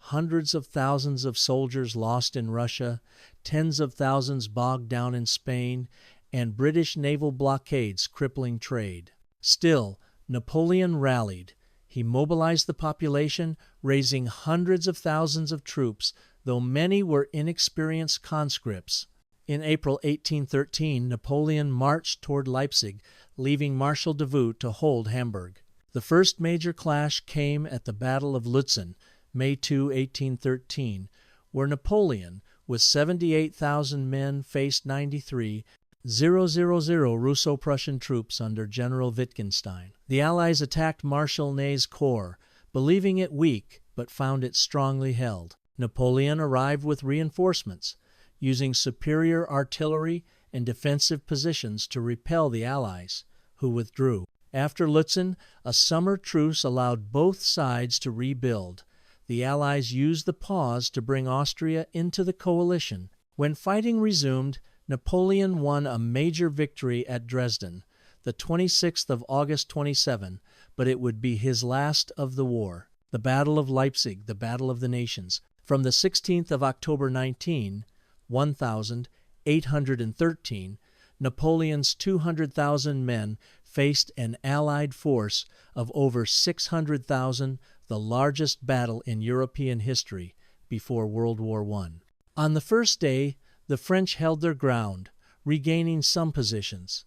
Speaker 1: Hundreds of thousands of soldiers lost in Russia, tens of thousands bogged down in Spain, and British naval blockades crippling trade. Still, Napoleon rallied. He mobilized the population, raising hundreds of thousands of troops, though many were inexperienced conscripts. In April 1813, Napoleon marched toward Leipzig, leaving Marshal Davout to hold Hamburg. The first major clash came at the Battle of Lutzen, May 2, 1813, where Napoleon, with 78,000 men, faced 93,000 Russo-Prussian troops under General Wittgenstein. The Allies attacked Marshal Ney's corps, believing it weak, but found it strongly held. Napoleon arrived with reinforcements, using superior artillery and defensive positions to repel the Allies, who withdrew. After Lutzen, a summer truce allowed both sides to rebuild. The Allies used the pause to bring Austria into the coalition. When fighting resumed, Napoleon won a major victory at Dresden, the 26th of August 27, but it would be his last of the war. The Battle of Leipzig, the Battle of the Nations. From the 16th of October 1813, Napoleon's 200,000 men faced an Allied force of over 600,000, the largest battle in European history before World War I. On the first day, the French held their ground, regaining some positions.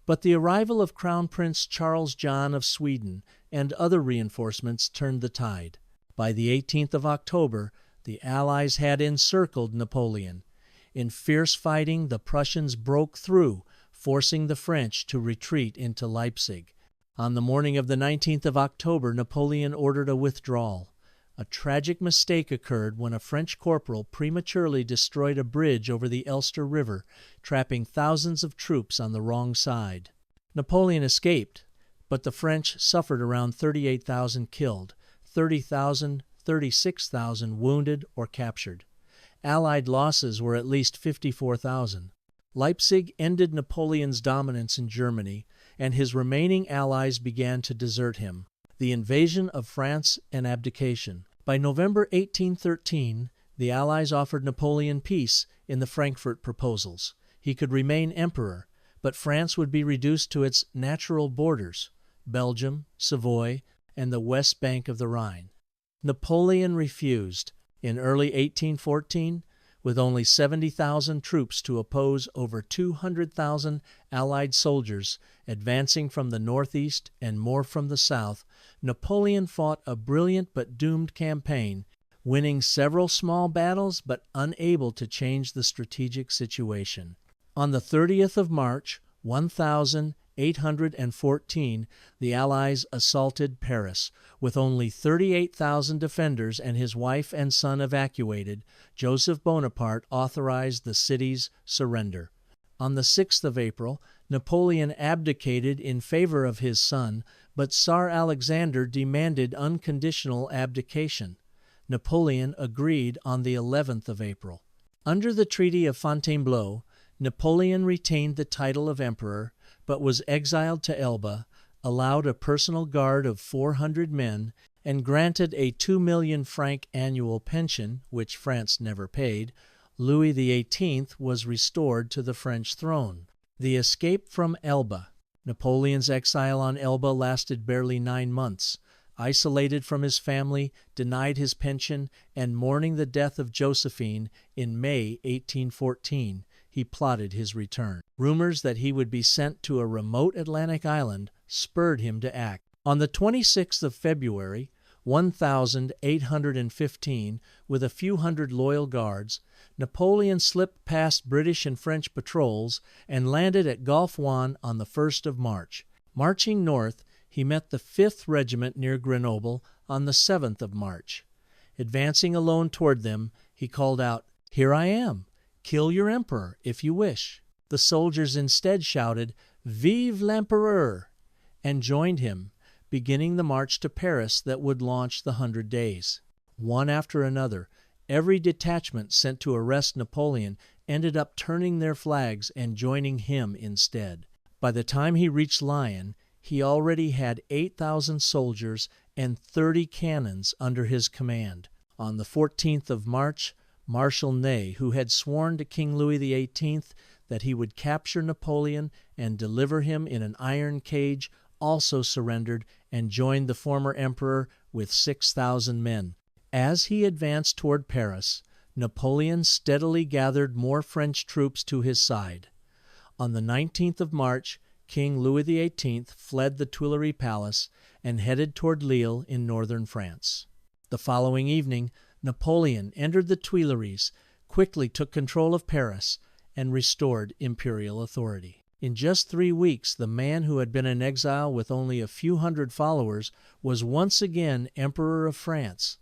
Speaker 1: But the arrival of Crown Prince Charles John of Sweden and other reinforcements turned the tide. By the 18th of October, the Allies had encircled Napoleon. In fierce fighting, the Prussians broke through, forcing the French to retreat into Leipzig. On the morning of the 19th of October, Napoleon ordered a withdrawal. A tragic mistake occurred when a French corporal prematurely destroyed a bridge over the Elster River, trapping thousands of troops on the wrong side. Napoleon escaped, but the French suffered around 38,000 killed, 36,000 wounded or captured. Allied losses were at least 54,000. Leipzig ended Napoleon's dominance in Germany, and his remaining allies began to desert him. The invasion of France and abdication. By November 1813, the Allies offered Napoleon peace in the Frankfurt proposals. He could remain emperor, but France would be reduced to its natural borders, Belgium, Savoy, and the west bank of the Rhine. Napoleon refused. In early 1814, with only 70,000 troops to oppose over 200,000 Allied soldiers advancing from the northeast and more from the south, Napoleon fought a brilliant but doomed campaign, winning several small battles but unable to change the strategic situation. On the 30th of March, 1814, the Allies assaulted Paris. With only 38,000 defenders and his wife and son evacuated, Joseph Bonaparte authorized the city's surrender. On the 6th of April, Napoleon abdicated in favor of his son, but Tsar Alexander demanded unconditional abdication. Napoleon agreed on the 11th of April. Under the Treaty of Fontainebleau, Napoleon retained the title of emperor, but was exiled to Elba, allowed a personal guard of 400 men, and granted a 2 million franc annual pension, which France never paid. Louis XVIII was restored to the French throne. The escape from Elba. Napoleon's exile on Elba lasted barely 9 months. Isolated from his family, denied his pension, and mourning the death of Josephine in May 1814, he plotted his return. Rumors that he would be sent to a remote Atlantic island spurred him to act. On the 26th of February, 1815, with a few hundred loyal guards, Napoleon slipped past British and French patrols and landed at Gulf Juan on the 1st of March. Marching north, he met the 5th Regiment near Grenoble on the 7th of March. Advancing alone toward them, he called out, "Here I am! Kill your emperor, if you wish." The soldiers instead shouted, "Vive l'Empereur!" and joined him, beginning the march to Paris that would launch the 100 Days. One after another, every detachment sent to arrest Napoleon ended up turning their flags and joining him instead. By the time he reached Lyon, he already had 8,000 soldiers and 30 cannons under his command. On the 14th of March, Marshal Ney, who had sworn to King Louis XVIII that he would capture Napoleon and deliver him in an iron cage, also surrendered and joined the former emperor with 6,000 men. As he advanced toward Paris, Napoleon steadily gathered more French troops to his side. On the 19th of March, King Louis XVIII fled the Tuileries Palace and headed toward Lille in northern France. The following evening, Napoleon entered the Tuileries, quickly took control of Paris, and restored imperial authority. In just 3 weeks, the man who had been in exile with only a few hundred followers was once again Emperor of France.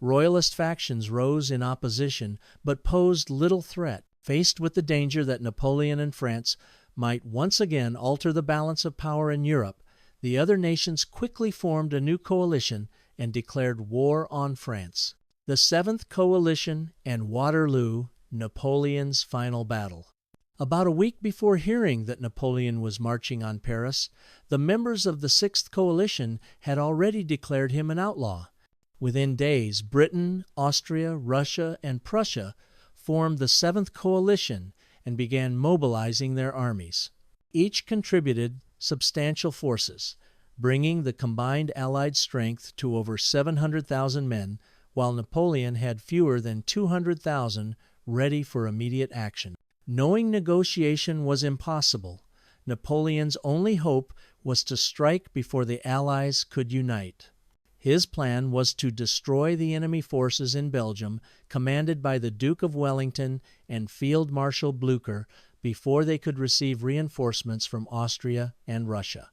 Speaker 1: Royalist factions rose in opposition, but posed little threat. Faced with the danger that Napoleon and France might once again alter the balance of power in Europe, the other nations quickly formed a new coalition and declared war on France. The Seventh Coalition and Waterloo, Napoleon's final battle. About a week before hearing that Napoleon was marching on Paris, the members of the Sixth Coalition had already declared him an outlaw. Within days, Britain, Austria, Russia, and Prussia formed the Seventh Coalition and began mobilizing their armies. Each contributed substantial forces, bringing the combined Allied strength to over 700,000 men, while Napoleon had fewer than 200,000 ready for immediate action. Knowing negotiation was impossible, Napoleon's only hope was to strike before the Allies could unite. His plan was to destroy the enemy forces in Belgium, commanded by the Duke of Wellington and Field Marshal Blücher, before they could receive reinforcements from Austria and Russia.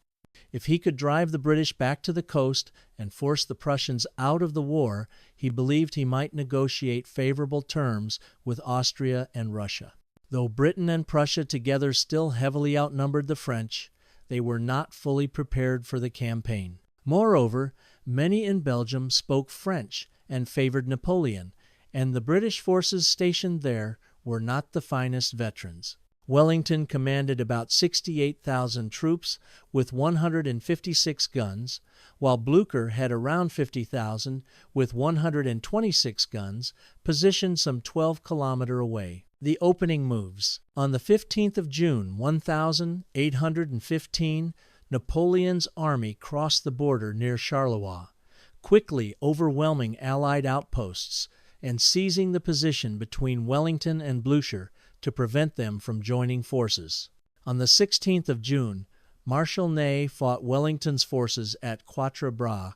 Speaker 1: If he could drive the British back to the coast and force the Prussians out of the war, he believed he might negotiate favorable terms with Austria and Russia. Though Britain and Prussia together still heavily outnumbered the French, they were not fully prepared for the campaign. Moreover, many in Belgium spoke French and favored Napoleon, and the British forces stationed there were not the finest veterans. Wellington commanded about 68,000 troops with 156 guns, while Blücher had around 50,000 with 126 guns, positioned some 12 kilometers away. The opening moves. On the 15th of June, 1815, Napoleon's army crossed the border near Charleroi, quickly overwhelming Allied outposts and seizing the position between Wellington and Blücher to prevent them from joining forces. On the 16th of June, Marshal Ney fought Wellington's forces at Quatre Bras,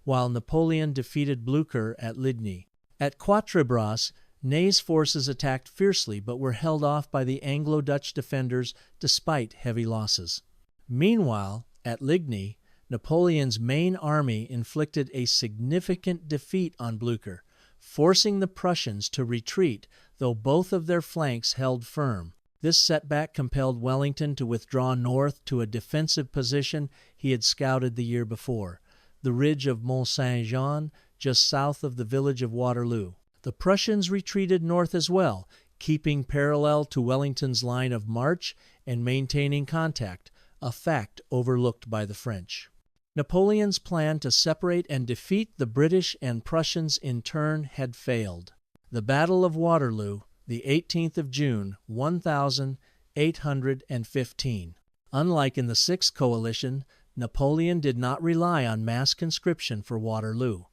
Speaker 1: while Napoleon defeated Blücher at Ligny. At Quatre Bras, Ney's forces attacked fiercely but were held off by the Anglo-Dutch defenders despite heavy losses. Meanwhile, at Ligny, Napoleon's main army inflicted a significant defeat on Blücher, forcing the Prussians to retreat, though both of their flanks held firm. This setback compelled Wellington to withdraw north to a defensive position he had scouted the year before, the ridge of Mont Saint-Jean, just south of the village of Waterloo. The Prussians retreated north as well, keeping parallel to Wellington's line of march and maintaining contact, a fact overlooked by the French. Napoleon's plan to separate and defeat the British and Prussians in turn had failed. The Battle of Waterloo, the 18th of June, 1815. Unlike in the Sixth Coalition, Napoleon did not rely on mass conscription for Waterloo.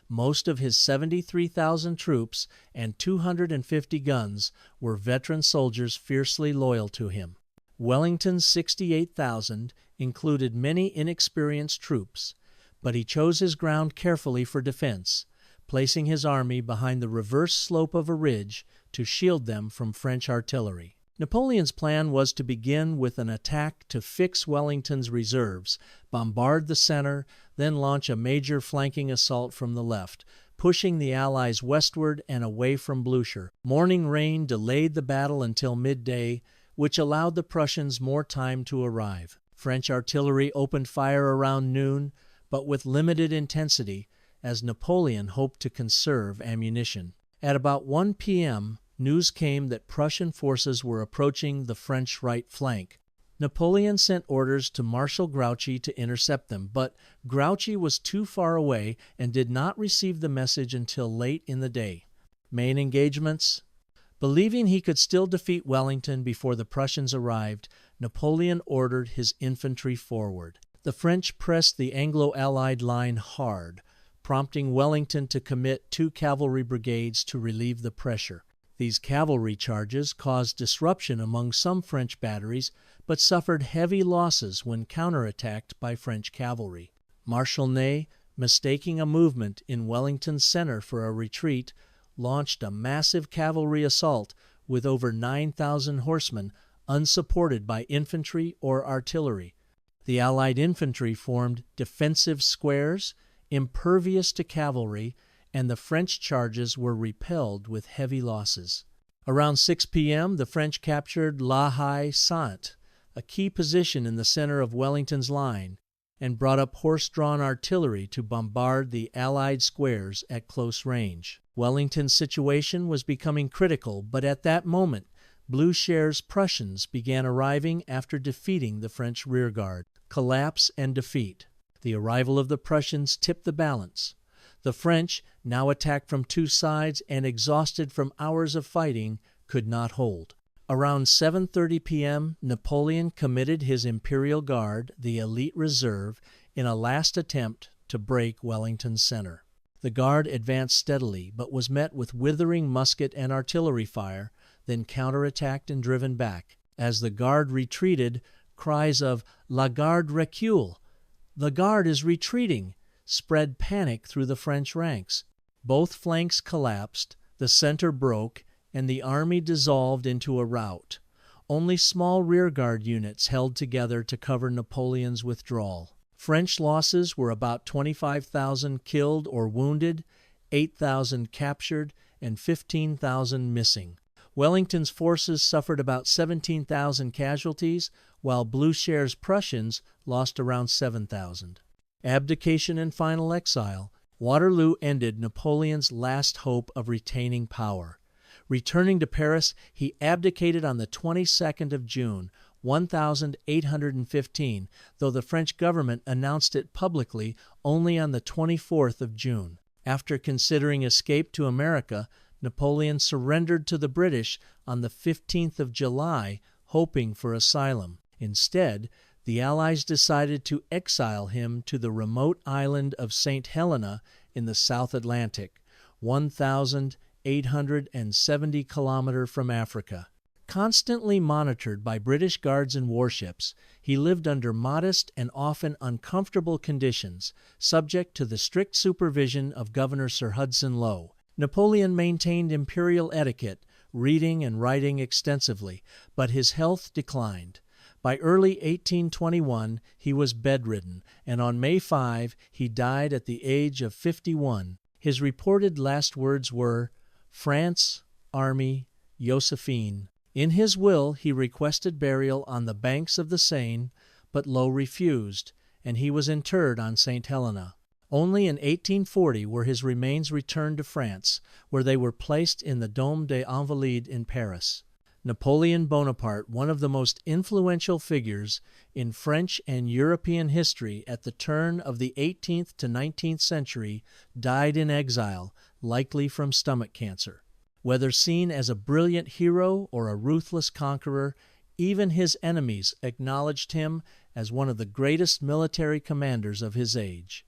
Speaker 1: Most of his 73,000 troops and 250 guns were veteran soldiers fiercely loyal to him. Wellington's 68,000 included many inexperienced troops, but he chose his ground carefully for defense, placing his army behind the reverse slope of a ridge to shield them from French artillery. Napoleon's plan was to begin with an attack to fix Wellington's reserves, bombard the center, then launch a major flanking assault from the left, pushing the Allies westward and away from Blücher. Morning rain delayed the battle until midday, which allowed the Prussians more time to arrive. French artillery opened fire around noon, but with limited intensity, as Napoleon hoped to conserve ammunition. At about 1 p.m., news came that Prussian forces were approaching the French right flank. Napoleon sent orders to Marshal Grouchy to intercept them, but Grouchy was too far away and did not receive the message until late in the day. Main engagements. Believing he could still defeat Wellington before the Prussians arrived, Napoleon ordered his infantry forward. The French pressed the Anglo-Allied line hard, prompting Wellington to commit 2 cavalry brigades to relieve the pressure. These cavalry charges caused disruption among some French batteries, but suffered heavy losses when counterattacked by French cavalry. Marshal Ney, mistaking a movement in Wellington's center for a retreat, launched a massive cavalry assault with over 9,000 horsemen, unsupported by infantry or artillery. The Allied infantry formed defensive squares, impervious to cavalry, and the French charges were repelled with heavy losses. Around 6 p.m., the French captured La Haye-Sainte, a key position in the center of Wellington's line, and brought up horse-drawn artillery to bombard the Allied squares at close range. Wellington's situation was becoming critical, but at that moment, Blücher's Prussians began arriving after defeating the French rearguard. Collapse and defeat. The arrival of the Prussians tipped the balance. The French, now attacked from 2 sides and exhausted from hours of fighting, could not hold. Around 7:30 p.m., Napoleon committed his Imperial Guard, the elite reserve, in a last attempt to break Wellington's center. The Guard advanced steadily, but was met with withering musket and artillery fire, then counterattacked and driven back. As the Guard retreated, cries of "La Garde recule!" "The Guard is retreating!" spread panic through the French ranks. Both flanks collapsed, the center broke, and the army dissolved into a rout. Only small rearguard units held together to cover Napoleon's withdrawal. French losses were about 25,000 killed or wounded, 8,000 captured, and 15,000 missing. Wellington's forces suffered about 17,000 casualties, while Blucher's Prussians lost around 7,000. Abdication and final exile. Waterloo ended Napoleon's last hope of retaining power. Returning to Paris, he abdicated on the 22nd of June, 1815, though the French government announced it publicly only on the 24th of June. After considering escape to America, Napoleon surrendered to the British on the 15th of July, hoping for asylum. Instead, the Allies decided to exile him to the remote island of St. Helena in the South Atlantic, 1,870 kilometers from Africa. Constantly monitored by British guards and warships, he lived under modest and often uncomfortable conditions, subject to the strict supervision of Governor Sir Hudson Lowe. Napoleon maintained imperial etiquette, reading and writing extensively, but his health declined. By early 1821, he was bedridden, and on May 5, he died at the age of 51. His reported last words were, "France, Army, Josephine." In his will, he requested burial on the banks of the Seine, but Lowe refused, and he was interred on St. Helena. Only in 1840 were his remains returned to France, where they were placed in the Dôme des Invalides in Paris. Napoleon Bonaparte, one of the most influential figures in French and European history at the turn of the 18th to 19th century, died in exile, likely from stomach cancer. Whether seen as a brilliant hero or a ruthless conqueror, even his enemies acknowledged him as one of the greatest military commanders of his age.